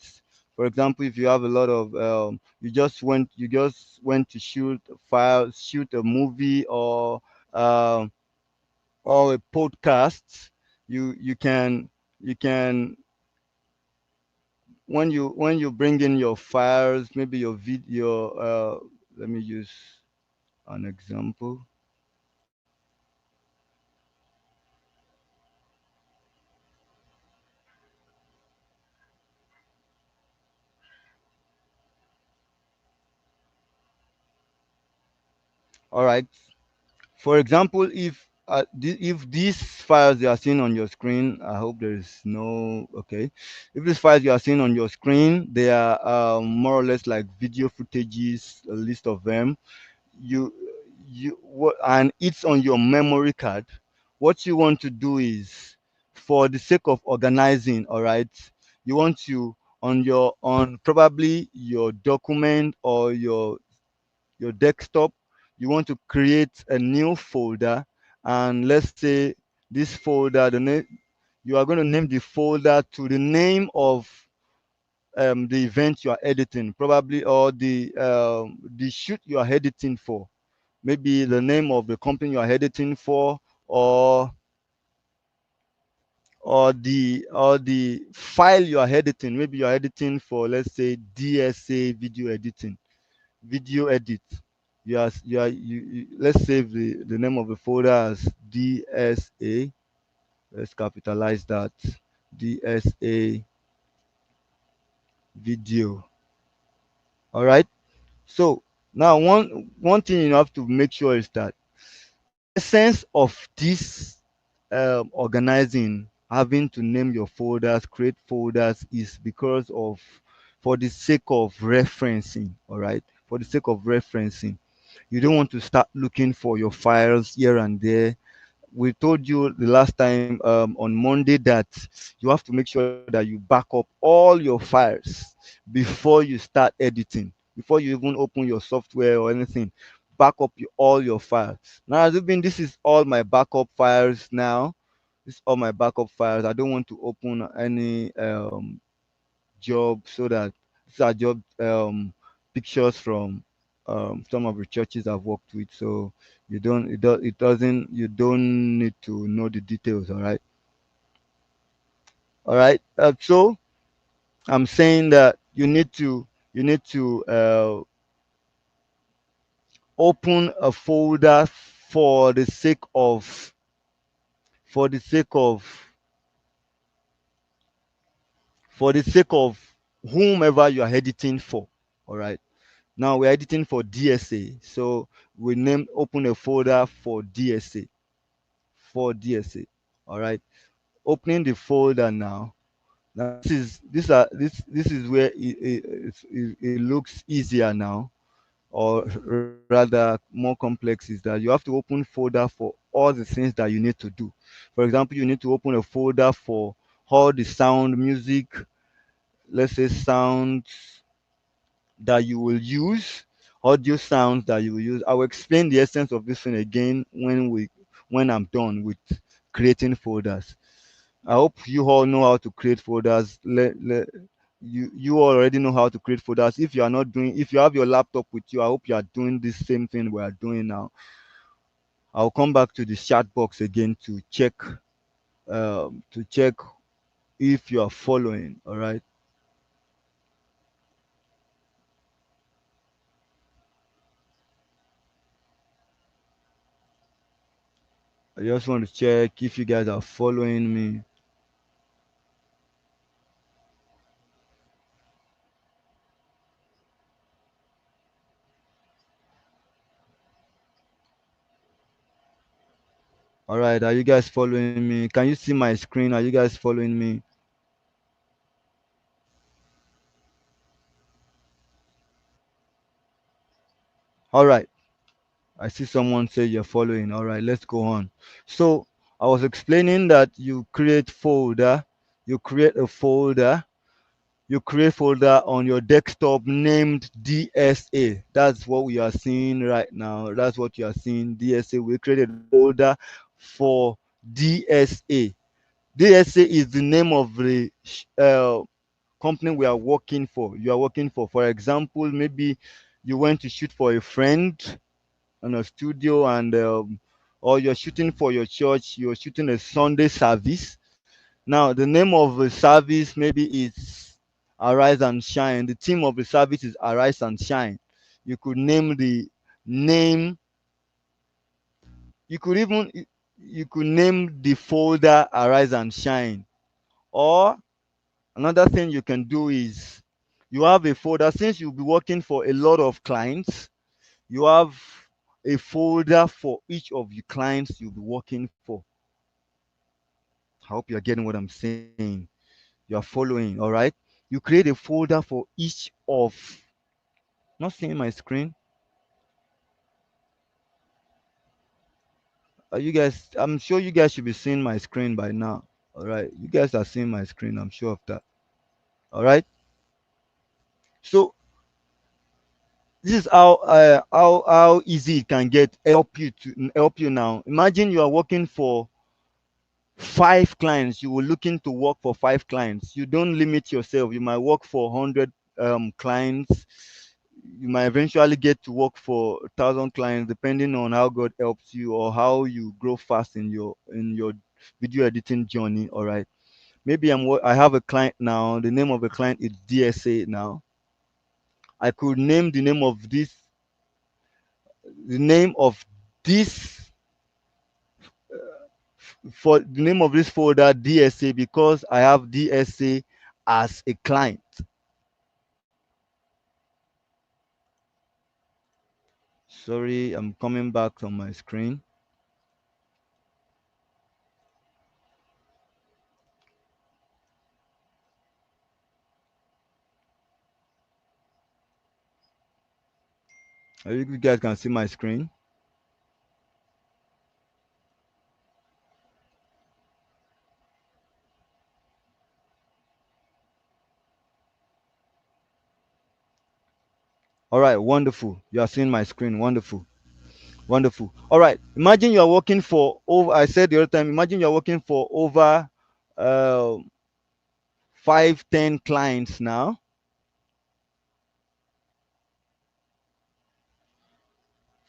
For example, if you have a lot of you just went to shoot a file, shoot a movie um, or a podcast. You can when you bring in your files, maybe your video. Let me use an example. All right. For example, if these files you are seeing on your screen, I hope there is no okay. If these files you are seeing on your screen, they are more or less like video footages, a list of them. You and it's on your memory card. What you want to do is, for the sake of organizing, all right, you want to on probably your document or your desktop, you want to create a new folder, and let's say this folder, the name, you are going to name the folder to the name of the event you are editing, probably, or the shoot you are editing for, maybe the name of the company you are editing for, or the file you are editing. Maybe you are editing for, let's say, DSA video editing, video edit. Let's save the name of the folder as DSA. Let's capitalize that. DSA video. All right. So now one thing you have to make sure is that the essence of this organizing, having to name your folders, create folders, is because of, for the sake of referencing. All right, for the sake of referencing, you don't want to start looking for your files here and there. We told you the last time, on Monday, that you have to make sure that you back up all your files before you start editing, before you even open your software or anything. Back up all your files. Now, this is all my backup files now. This is all my backup files. I don't want to open any job, so that these are job pictures from some of the churches I've worked with. So it doesn't, you don't need to know the details. All right. All right. So I'm saying that you need to open a folder for the sake of, for the sake of for the sake of whomever you are editing for. All right. Now we're editing for DSA, so we open a folder for DSA, for DSA. All right. Opening the folder now. Now this is where it looks easier now, or rather more complex, is that you have to open folder for all the things that you need to do. For example, you need to open a folder for all the sound, music, let's say sounds that you will use, audio sounds that you will use. I will explain the essence of this thing again when I'm done with creating folders. I hope you all know how to create folders. You already know how to create folders. If you are not doing, if you have your laptop with you, I hope you are doing this same thing we are doing now. I'll come back to the chat box again to check if you are following. All right. I just want to check if you guys are following me. All right, are you guys following me? Can you see my screen? Are you guys following me? All right, I see someone say you're following. All right, let's go on. So I was explaining that you create a folder, you create folder on your desktop named DSA. That's what we are seeing right now. That's what you are seeing, DSA. We created a folder for DSA. DSA is the name of the company we are working for. You are working for. For example, maybe you went to shoot for a friend in a studio, and or you're shooting for your church. You're shooting a Sunday service. Now, the name of the service maybe is Arise and Shine. The theme of the service is Arise and Shine. You could name the name. You could even you could name the folder Arise and Shine. Or another thing you can do is, you have a folder, since you'll be working for a lot of clients. You have a folder for each of the clients you'll be working for. I hope you're getting what I'm saying. You're following. All right. You create a folder for each of, not seeing my screen. Are you guys, I'm sure you guys should be seeing my screen by now. All right. You guys are seeing my screen. I'm sure of that. All right. So this is how easy it can get. Help you now. Imagine you are working 5 clients, you were looking to work for 5 clients, you don't limit yourself. You might work for 100 clients. You might eventually get to work for 1,000 clients, depending on how God helps you or how you grow fast in your video editing journey. All right. Maybe I have a client now. The name of the client is DSA now. I could name the name of this for the name of this folder DSA, because I have DSA as a client. Sorry, I'm coming back on my screen. I think you guys can see my screen. All right, wonderful. You are seeing my screen. Wonderful. Wonderful. All right. Imagine you are working for over, I said the other time, imagine you are working for over uh, 5, 10 clients now.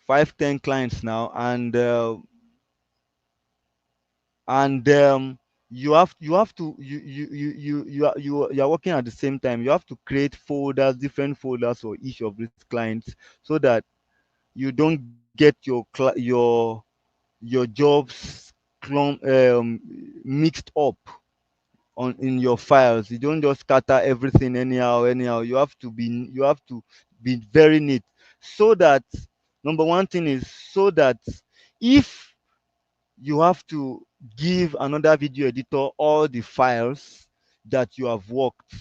5, 10 clients now, and you have to you are working at the same time. You have to create folders, different folders for each of these clients, so that you don't get your jobs mixed up on in your files. You don't just scatter everything anyhow. You have to be very neat, so that number one thing is, so that if you have to give another video editor all the files that you have worked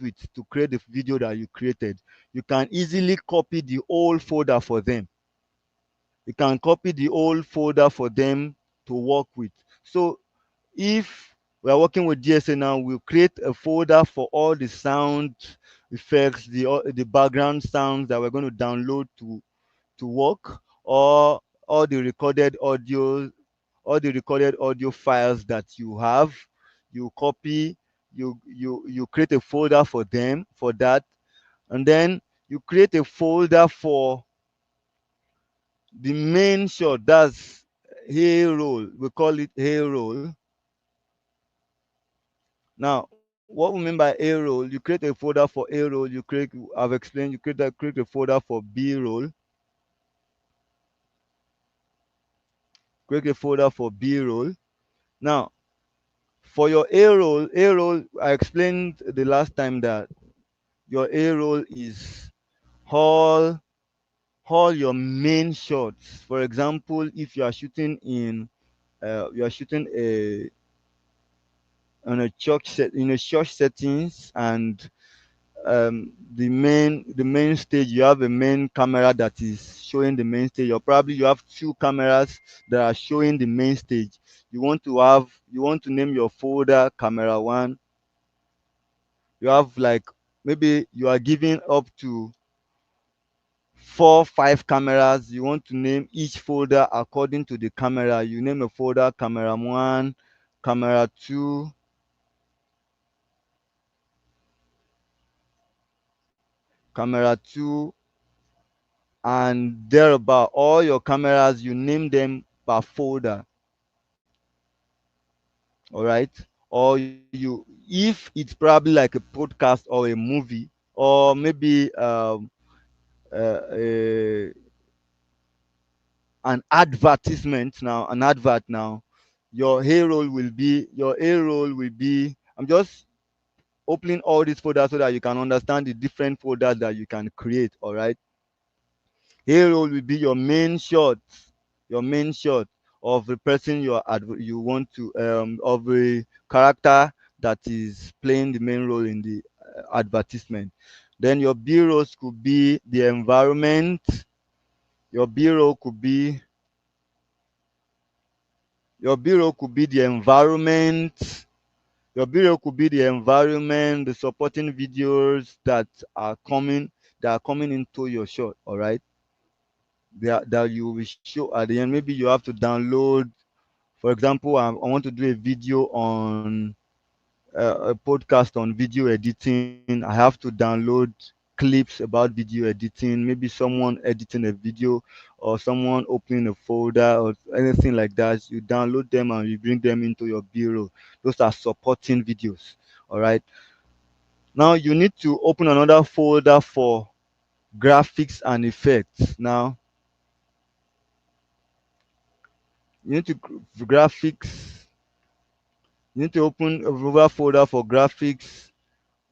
with to create the video that you created, you can easily copy the old folder for them. You can copy the old folder for them to work with. So if we are working with DSA now, we'll create a folder for all the sound effects, the background sounds that we're going to download to work, or all the recorded audio files that you have. You copy, you create a folder for them for that, and then you create a folder for the main shot. That's A roll. We call it A roll. Now, what we mean by A roll, you create a folder for A roll. I've explained. Create a folder for B roll. Create a folder for B roll. Now, for your A roll, I explained the last time that your A roll is all all your main shots. For example, if you are shooting a on a church set in a church settings, and the main stage, you have a main camera that is showing the main stage, or probably you have 2 cameras that are showing the main stage. You want to name your folder camera 1. You have, like, maybe you are giving up to 4, 5 cameras. You want to name each folder according to the camera. You name a folder camera 1, camera 2, camera 2, and thereabout. All your cameras, you name them per folder. All right. Or if it's probably like a podcast or a movie, or maybe uh, a, an advertisement now, an advert now, your A roll will be. I'm just opening all these folders so that you can understand the different folders that you can create. All right. A-roll will be your main shot of the person you want to of a character that is playing the main role in the advertisement. Then your B-rolls could be the environment. Your B-roll could be your B-roll could be the environment. Your B-roll could be the environment, the supporting videos that are coming into your shot. All right. That you will show at the end. Maybe you have to download For example, I want to do a video on a podcast on video editing. I have to download clips about video editing, maybe someone editing a video or someone opening a folder or anything like that. You download them and you bring them into your bureau. Those are supporting videos. All right. Now you need to open another folder for graphics and effects. Now you need to graphics. You need to open another folder for graphics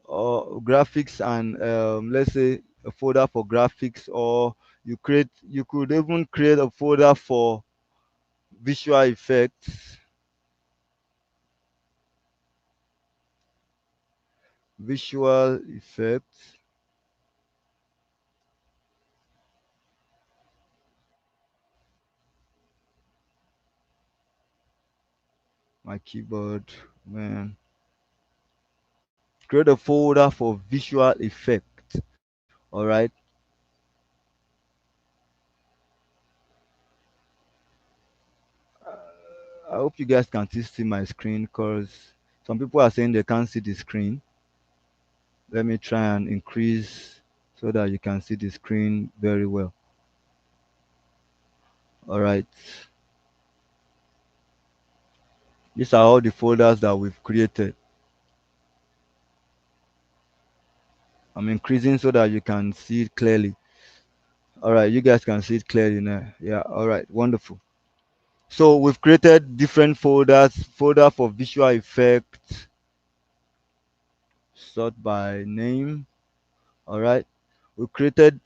or graphics and let's say a folder for graphics, or you could even create a folder for visual effects. Visual effects. My keyboard, man. Create a folder for visual effect. All right. I hope you guys can still see my screen because some people are saying they can't see the screen. Let me try and increase so that you can see the screen very well. All right. These are all the folders that we've created. I'm increasing so that you can see it clearly. All right, you guys can see it clearly now. Yeah, all right, wonderful. So we've created different folders, folder for visual effects, sort by name. All right, we created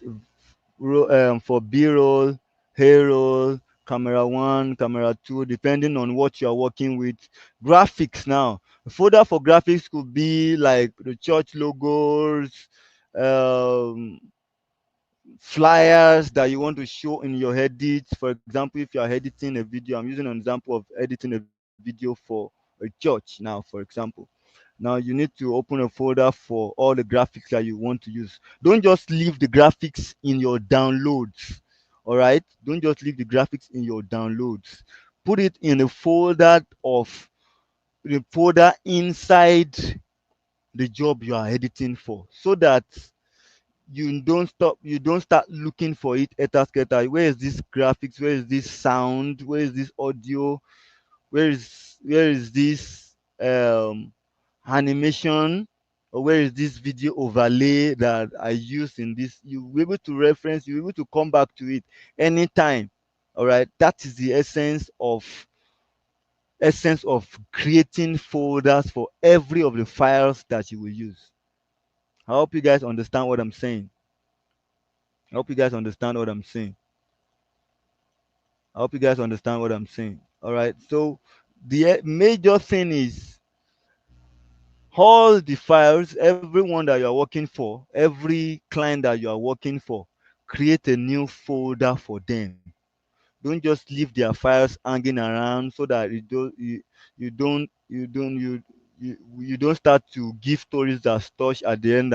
for B-roll, A-roll, camera one, camera two, depending on what you are working with. Graphics now. A folder for graphics could be like the church logos, um, flyers that you want to show in your edits. For example, if you are editing a video, I'm using an example of editing a video for a church now, for example. Now you need to open a folder for all the graphics that you want to use. Don't just leave the graphics in your downloads. All right, don't just leave the graphics in your downloads. Put it in a folder of the folder inside the job you are editing for, so that you don't start looking for it scatter. Where is this graphics, where is this sound, where is this audio, where is this animation, or where is this video overlay that I use in this. You'll be able to reference, you'll be able to come back to it anytime. All right, that is the essence of creating folders for every of the files that you will use. I hope you guys understand what I'm saying. I hope you guys understand what I'm saying. I hope you guys understand what I'm saying. All right. So the major thing is all the files, everyone that you are working for, every client that you are working for, create a new folder for them. Don't just leave their files hanging around so that you don't start to give stories that stush at the end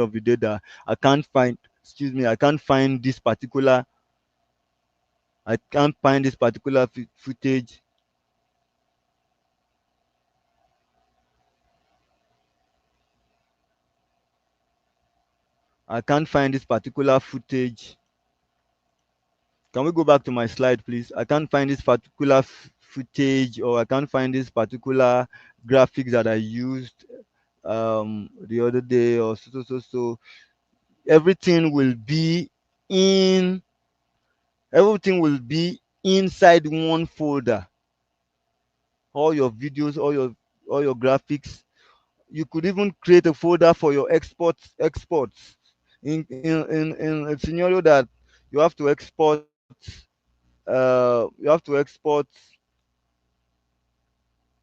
of the day that I can't find. Excuse me, I can't find this particular footage. I can't find this particular footage. Can we go back to my slide, please? I can't find this particular footage, or I can't find this particular graphics that I used the other day, or so. Everything will be in. Everything will be inside one folder. All your videos, all your graphics. You could even create a folder for your exports in a scenario that you have to export you have to export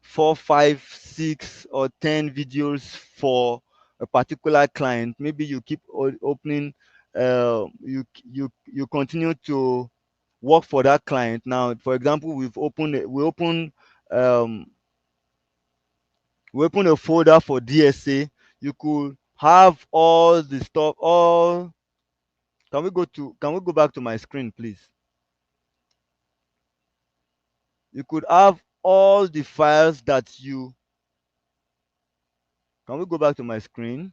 4, 5, 6 or 10 videos for a particular client. Maybe you keep opening you continue to work for that client. Now, for example, um we open a folder for DSA. You could have all the stuff. All can we go back to my screen, please? You could have all the files that you, can we go back to my screen?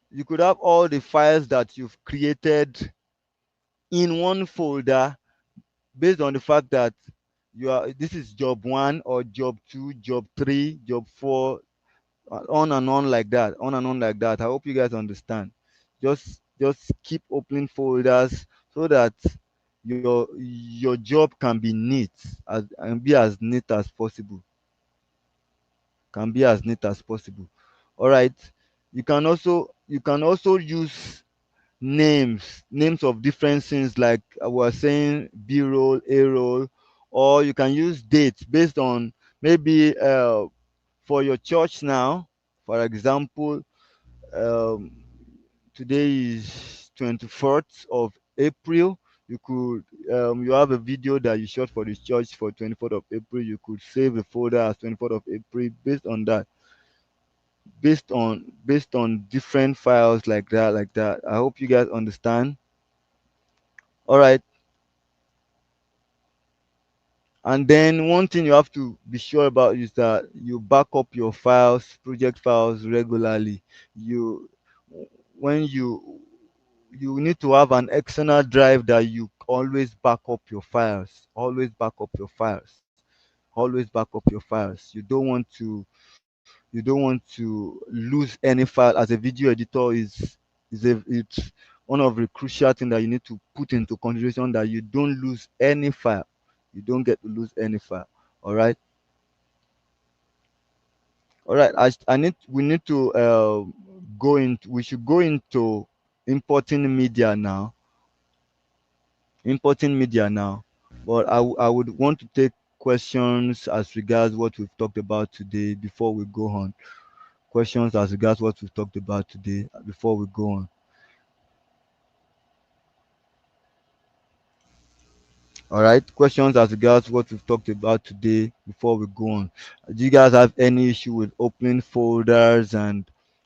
You could have all the files that you've created in one folder based on the fact that this is job 1 or job 2, job 3, job 4, on and on like that, on and on like that. I hope you guys understand. Just keep opening folders so that your job can be neat, and be as neat as possible. Can be as neat as possible. All right. You can also use names of different things, like I was saying, b-roll, a-roll, or you can use dates based on maybe for your church now. For example, um, today is 24th of April. You have a video that you shot for the church for 24th of April. You could save the folder as 24th of April based on that, based on different files like that. I hope you guys understand. All right. And then one thing you have to be sure about is that you back up your files, project files, regularly. You when you need to have an external drive that you always back up your files. Always back up your files. Always back up your files. You don't want to lose any file. As a video editor, it's one of the crucial things that you need to put into consideration, that you don't lose any file. You don't get to lose any file. All right. All right. We need to we should go into importing media now. Importing media now. But I would want to take questions as regards what we've talked about today before we go on. Questions as regards what we've talked about today before we go on. All right. Questions as regards what we've talked about today before we go on. Do you guys have any issue with opening folders and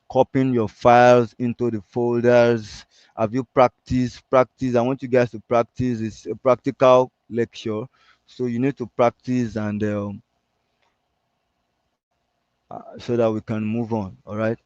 copying your files into the folders? Have you practiced? Practice. I want you guys to practice. It's a practical lecture, so you need to practice, and so that we can move on. All right.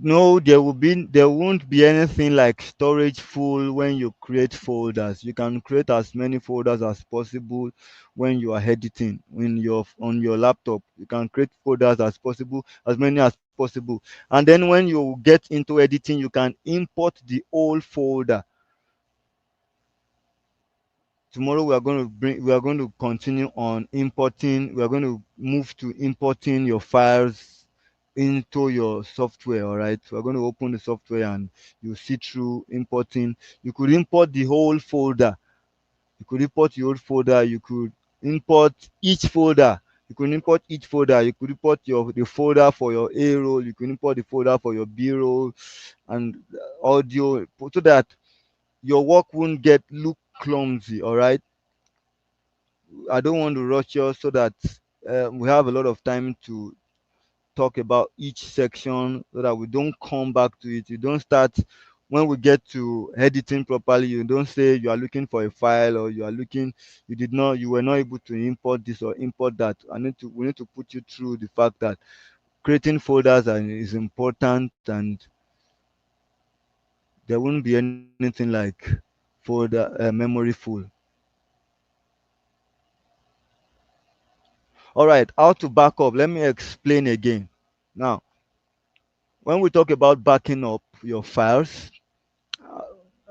No, there won't be anything like storage full when you create folders. You can create as many folders as possible when you are editing on your laptop. You can create folders as possible, as many as possible. And then when you get into editing, you can import the old folder. Tomorrow we are going to continue on importing. We are going to move to importing your files into your software. All right, we're going to open the software and you see through importing. You could import the whole folder. You could import the whole folder. You could import each folder. You could import each folder. You could import the folder for your A roll. You could import the folder for your B roll and audio, so that your work won't look clumsy. All right. I don't want to rush you, so that we have a lot of time to talk about each section, so that we don't come back to it. You don't start when we get to editing properly. You don't say you are looking for a file, or you were not able to import this or import that. We need to put you through the fact that creating folders is important, and there wouldn't be anything like folder memory full. All right, how to back up? Let me explain again. Now, when we talk about backing up your files, uh,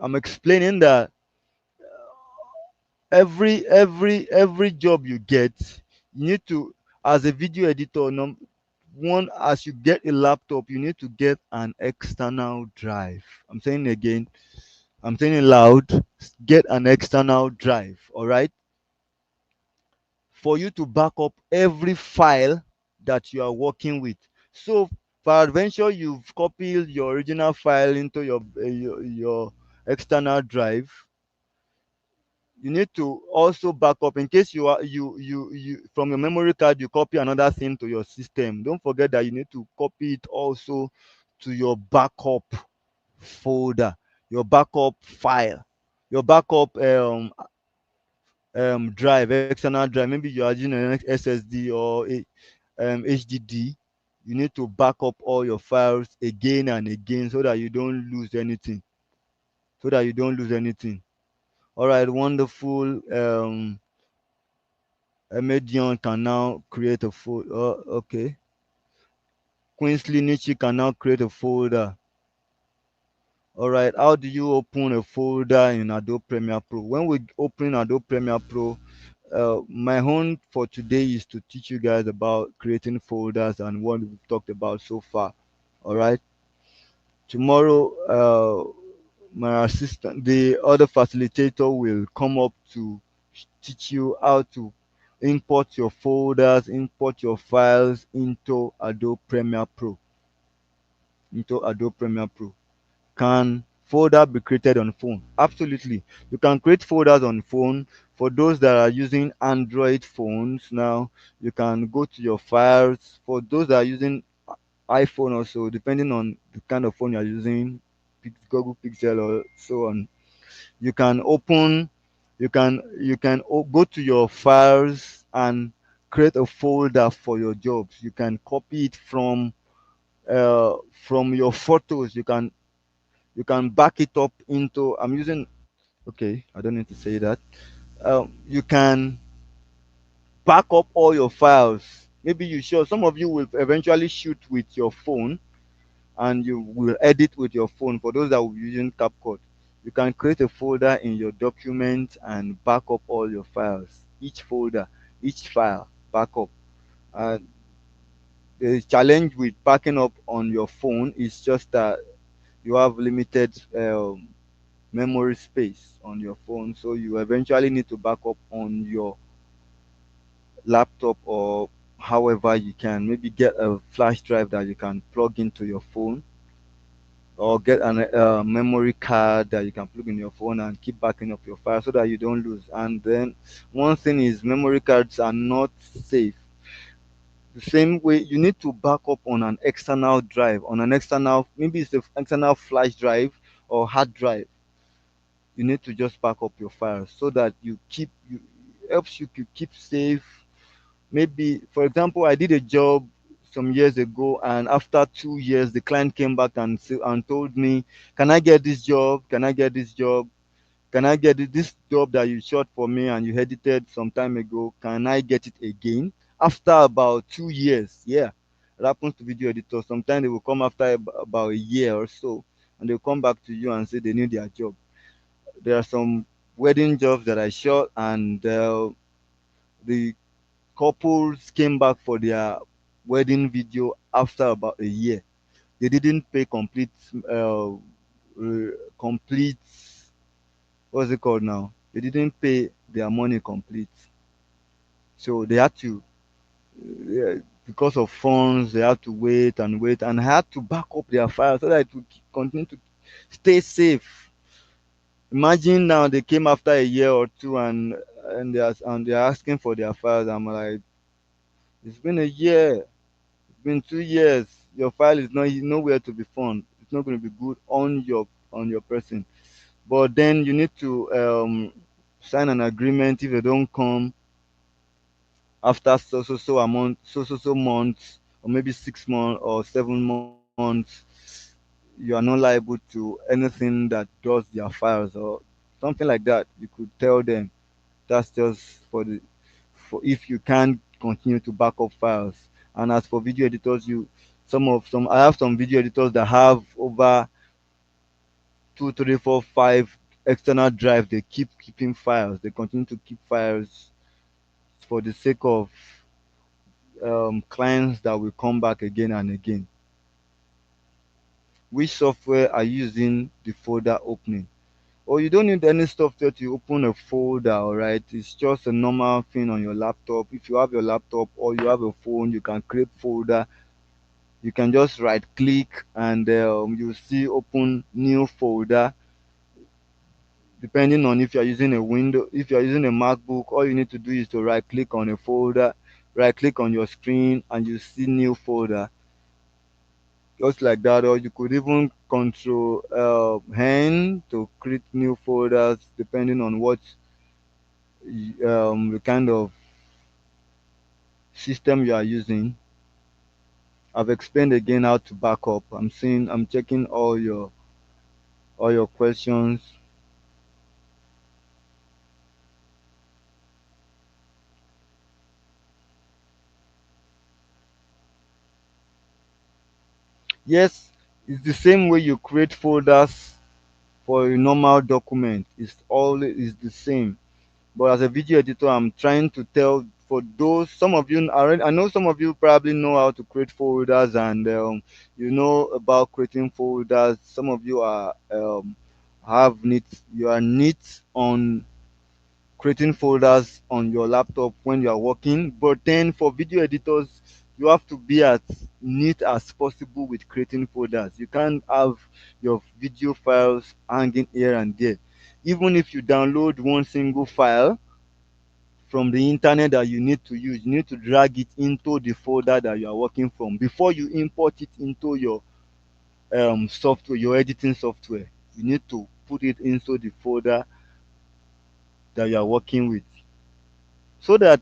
I'm explaining that every job you get, you need to, as a video editor, one, as you get a laptop, you need to get an external drive. I'm saying again, I'm saying it loud, get an external drive, all right, for you to back up every file that you are working with. So for adventure, you've copied your original file into your external drive. You need to also back up in case you from your memory card you copy another thing to your system. Don't forget that you need to copy it also to your backup folder, your backup file, your backup drive, external drive. Maybe you are using an SSD or a HDD. You need to back up all your files again and again so that you don't lose anything. So that you don't lose anything. All right, wonderful. Medion can now create a folder. Okay. Queensley Nichi can now create a folder. All right. How do you open a folder in Adobe Premiere Pro? When we open Adobe Premiere Pro, my own for today is to teach you guys about creating folders and what we've talked about so far. All right. Tomorrow, my assistant, the other facilitator, will come up to teach you how to import your folders, import your files into Adobe Premiere Pro. Into Adobe Premiere Pro. Can folder be created on phone? Absolutely. You can create folders on phone. For those that are using Android phones now, you can go to your files. For those that are using iPhone also, depending on the kind of phone you're using, Google Pixel or so on, you can open, go to your files and create a folder for your jobs. You can copy it from your photos. You can back it up into, I'm using, okay, I don't need to say that. You can back up all your files. Maybe you sure some of you will eventually shoot with your phone and you will edit with your phone. For those that will be using CapCut, you can create a folder in your document and back up all your files. Each folder, each file, back up. And the challenge with backing up on your phone is just that you have limited memory space on your phone, so you eventually need to back up on your laptop, or however you can maybe get a flash drive that you can plug into your phone, or get a memory card that you can plug in your phone and keep backing up your file so that you don't lose. And then one thing is memory cards are not safe. The same way, you need to back up on an external drive, on an external, maybe it's an external flash drive or hard drive. You need to just back up your files so that you helps you to keep safe. Maybe, for example, I did a job some years ago, and after 2 years, the client came back and told me, "Can I get this job? Can I get this job? Can I get this job that you shot for me and you edited some time ago? Can I get it again?" After about 2 years, yeah, it happens to video editors. Sometimes they will come after about a year or so, and they'll come back to you and say they need their job. There are some wedding jobs that I shot, and the couples came back for their wedding video after about a year. They didn't pay complete, what's it called now? They didn't pay their money complete. So they had to, yeah, because of funds, they had to wait and wait, and had to back up their files so that it would continue to stay safe. Imagine now they came after a year or two, and they're asking for their files. I'm like, it's been a year, it's been 2 years. Your file is not nowhere to be found. It's not going to be good on your person. But then you need to sign an agreement. If they don't come after so amount, so months, or maybe 6 months or 7 months, you are not liable to anything that does their files or something like that. You could tell them that's just for if you can't continue to back up files. And as for video editors, you some I have some video editors that have over two, three, four, five external drive. They keep keeping files. They continue to keep files for the sake of clients that will come back again and again. Which software are you using the folder opening? Or you don't need any software to open a folder, alright? It's just a normal thing on your laptop. If you have your laptop or you have a phone, you can create folder. You can just right click and you see open new folder. Depending on if you're using a window, if you're using a MacBook, all you need to do is to right click on a folder, right click on your screen, and you see new folder. Just like that, or you could even control N to create new folders depending on what the kind of system you are using. I've explained again how to back up. I'm checking all your questions. Yes, it's the same way you create folders for a normal document. It's the same. But as a video editor, I'm trying to tell for those some of you already. I know some of you probably know how to create folders and you know about creating folders. Some of you are have neat. You are neat on creating folders on your laptop when you are working. But then for video editors, you have to be as neat as possible with creating folders. You can't have your video files hanging here and there. Even if you download one single file from the internet that you need to use, you need to drag it into the folder that you are working from before you import it into your software, your editing software. You need to put it into the folder that you are working with, so that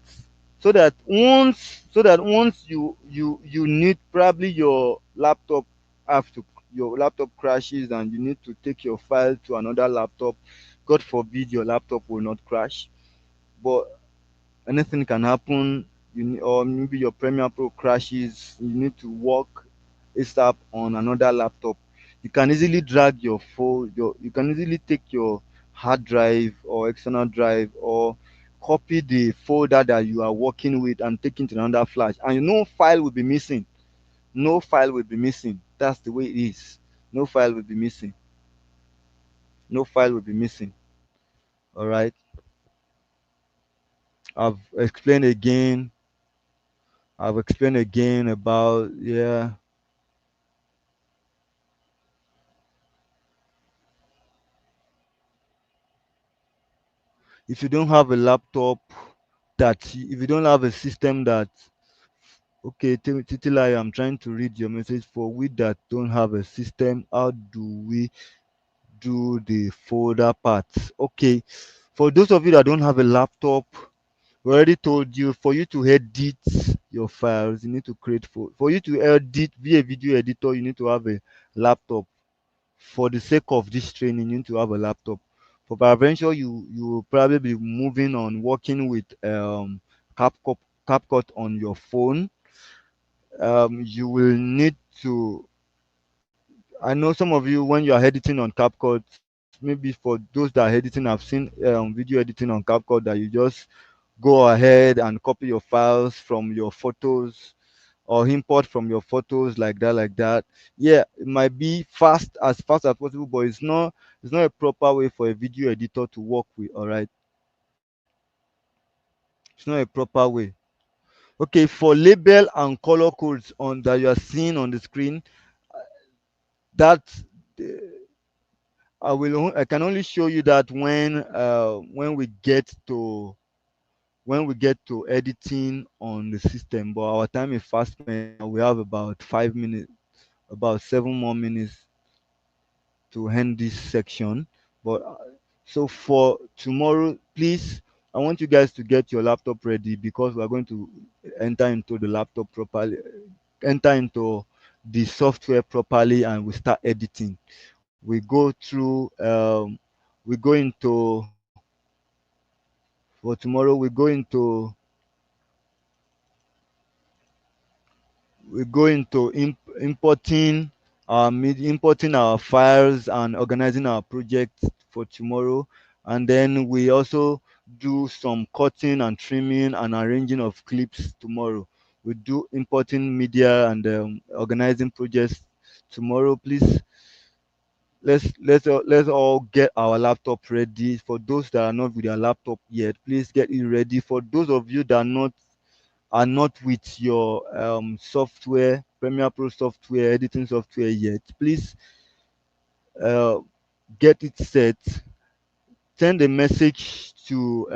once you need, probably your laptop crashes and you need to take your file to another laptop. God forbid your laptop will not crash, but anything can happen. Or maybe your Premiere Pro crashes, you need to work ASAP on another laptop. You can easily drag you can easily take your hard drive or external drive, or copy the folder that you are working with and take it to another flash, and no file will be missing. No file will be missing. That's the way it is. No file will be missing. No file will be missing. All right. I've explained again I've explained again about, yeah. If you don't have a laptop if you don't have a system that, okay, Titilai, I'm trying to read your message. For we that don't have a system, how do we do the folder parts? Okay, for those of you that don't have a laptop, we already told you, for you to edit your files, you need to create for you to edit, be a video editor, you need to have a laptop. For the sake of this training, you need to have a laptop. For peradventure, you will probably be moving on working with CapCut, CapCut on your phone. You will need to. I know some of you, when you are editing on CapCut, maybe for those that are editing, I've seen video editing on CapCut that you just go ahead and copy your files from your photos or import from your photos, like that. Yeah, it might be fast as possible, but it's not a proper way for a video editor to work with. All right, it's not a proper way. Okay, for label and color codes on that you are seeing on the screen, that I can only show you that when we get to editing on the system. But our time is fast spent now. We have about 5 minutes, about 7 more minutes to end this section. But so for tomorrow, please, I want you guys to get your laptop ready, because we are going to enter into the laptop properly. enter into the software properly and we start editing. We go through we go into for tomorrow we go into importing importing our files and organizing our project for tomorrow. And then we also do some cutting and trimming and arranging of clips tomorrow. We do importing media and organizing projects tomorrow. Please, let's all get our laptop ready. For those that are not with their laptop yet, please get it ready. For those of you that are not with your software, Premiere Pro software, editing software yet, please uh, get it set. Send a message to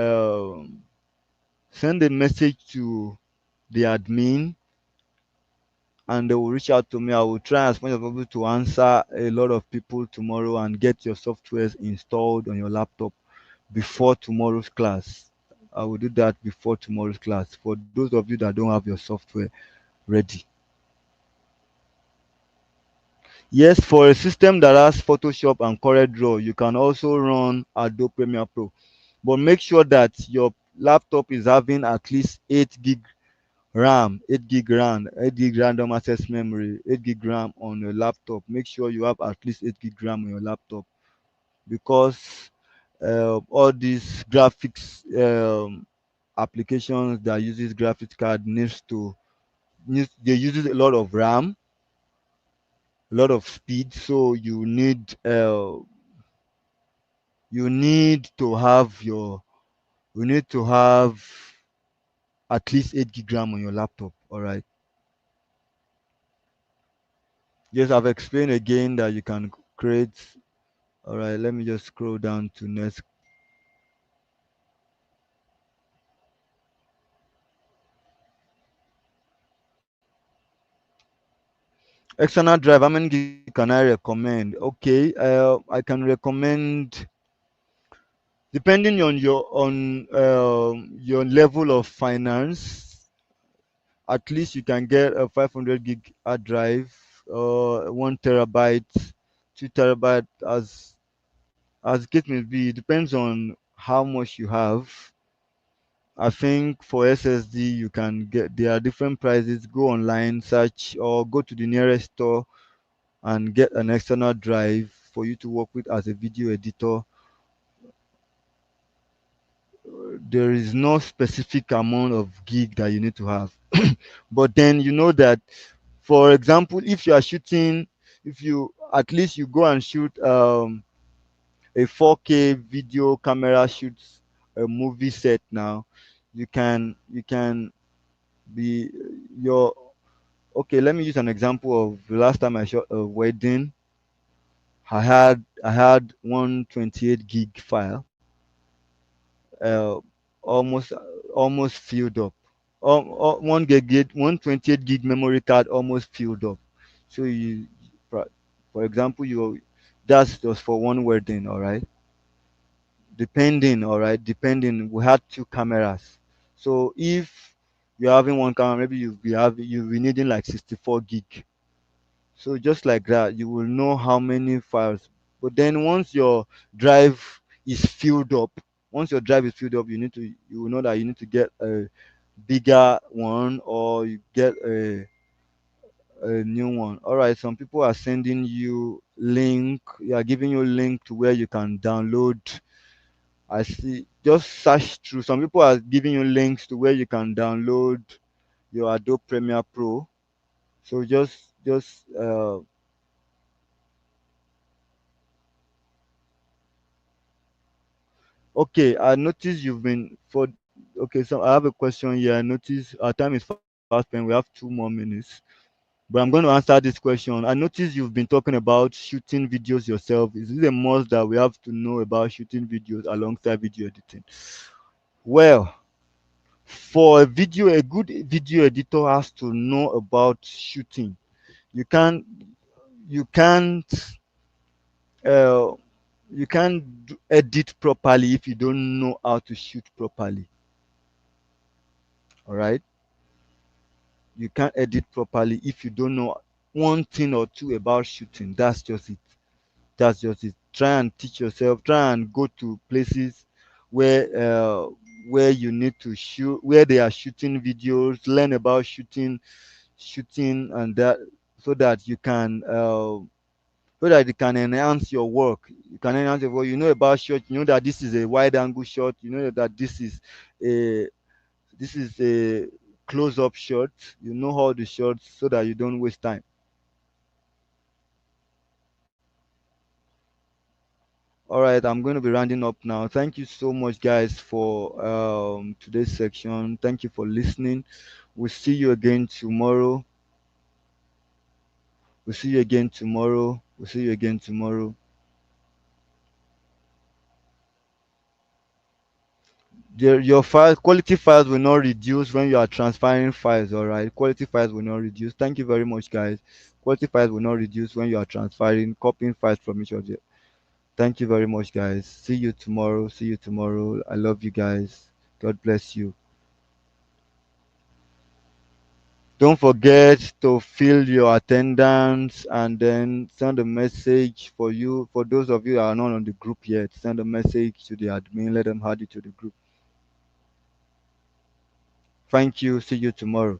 the admin, and they will reach out to me. I will try as much as possible to answer a lot of people tomorrow and get your softwares installed on your laptop before tomorrow's class. I will do that before tomorrow's class for those of you that don't have your software ready. Yes, for a system that has Photoshop and CorelDRAW, you can also run Adobe Premiere Pro. But make sure that your laptop is having at least 8 gig RAM, 8 gig RAM, 8 gig random access memory, 8 gig RAM on your laptop. Make sure you have at least 8 gig RAM on your laptop, because all these graphics applications that uses graphics card they uses a lot of RAM, a lot of speed, so you need to have at least 8 gig RAM on your laptop. All right. Yes, I've explained again that you can create. All right, let me just scroll down to next. External drive, how many gig can I recommend? Okay, I can recommend, depending on your level of finance, at least you can get a 500 gig hard drive, 1 terabyte, 2 terabyte, as the case may be. It depends on how much you have. I think for SSD you can get, there are different prices. Go online, search, or go to the nearest store and get an external drive for you to work with as a video editor. There is no specific amount of gig that you need to have. But then you know that, for example, if you are shooting, if you at least you go and shoot a 4K video camera shoots a movie set now, you can be your okay. Let me use an example of the last time I shot a wedding. I had 128 gig file, uh, almost almost filled up. 128 gig memory card almost filled up. So for for example, that's just for one wedding, all right. Depending, we had two cameras. So if you're having one camera, maybe you'll be needing like 64 gig. So just like that, you will know how many files. But then drive is filled up, once your drive is filled up, you will know that you need to get a bigger one, or you get a new one. All right. Some people are sending you link. They are giving you a link to where you can download. I see. Just search through. Some people are giving you links to where you can download your Adobe Premiere Pro. So just okay. I noticed you've been for okay. So I have a question here. I noticed our time is fast spent. We have 2 more minutes, but I'm going to answer this question. I noticed you've been talking about shooting videos yourself. Is it a must that we have to know about shooting videos alongside video editing? Well, for a good video editor has to know about shooting. You can't you can't uh, you can't edit properly if you don't know how to shoot properly. All right. you can't edit properly if you don't know one thing or two about shooting. That's just it. That's just it. Try and teach yourself. Try and go to places where where you need to shoot, where they are shooting videos. Learn about shooting, and that, so that you can so that you can enhance your work. You can enhance your work. You know about shot. You know that this is a wide angle shot. You know that a this is a close up shot. You know all the shots so that you don't waste time. All right, I'm going to be rounding up now. Thank you so much, guys, for today's section. Thank you for listening. We'll see you again tomorrow. We'll see you again tomorrow. We'll see you again tomorrow. Your file quality files will not reduce when you are transferring files. All right, quality files will not reduce. Thank you very much, guys. Quality files will not reduce when you are transferring, copying files from each other. Thank you very much, guys. See you tomorrow. See you tomorrow. I love you guys. God bless you. Don't forget to fill your attendance and then send a message for those of you that are not on the group yet. Send a message to the admin. Let them add you to the group. Thank you. See you tomorrow.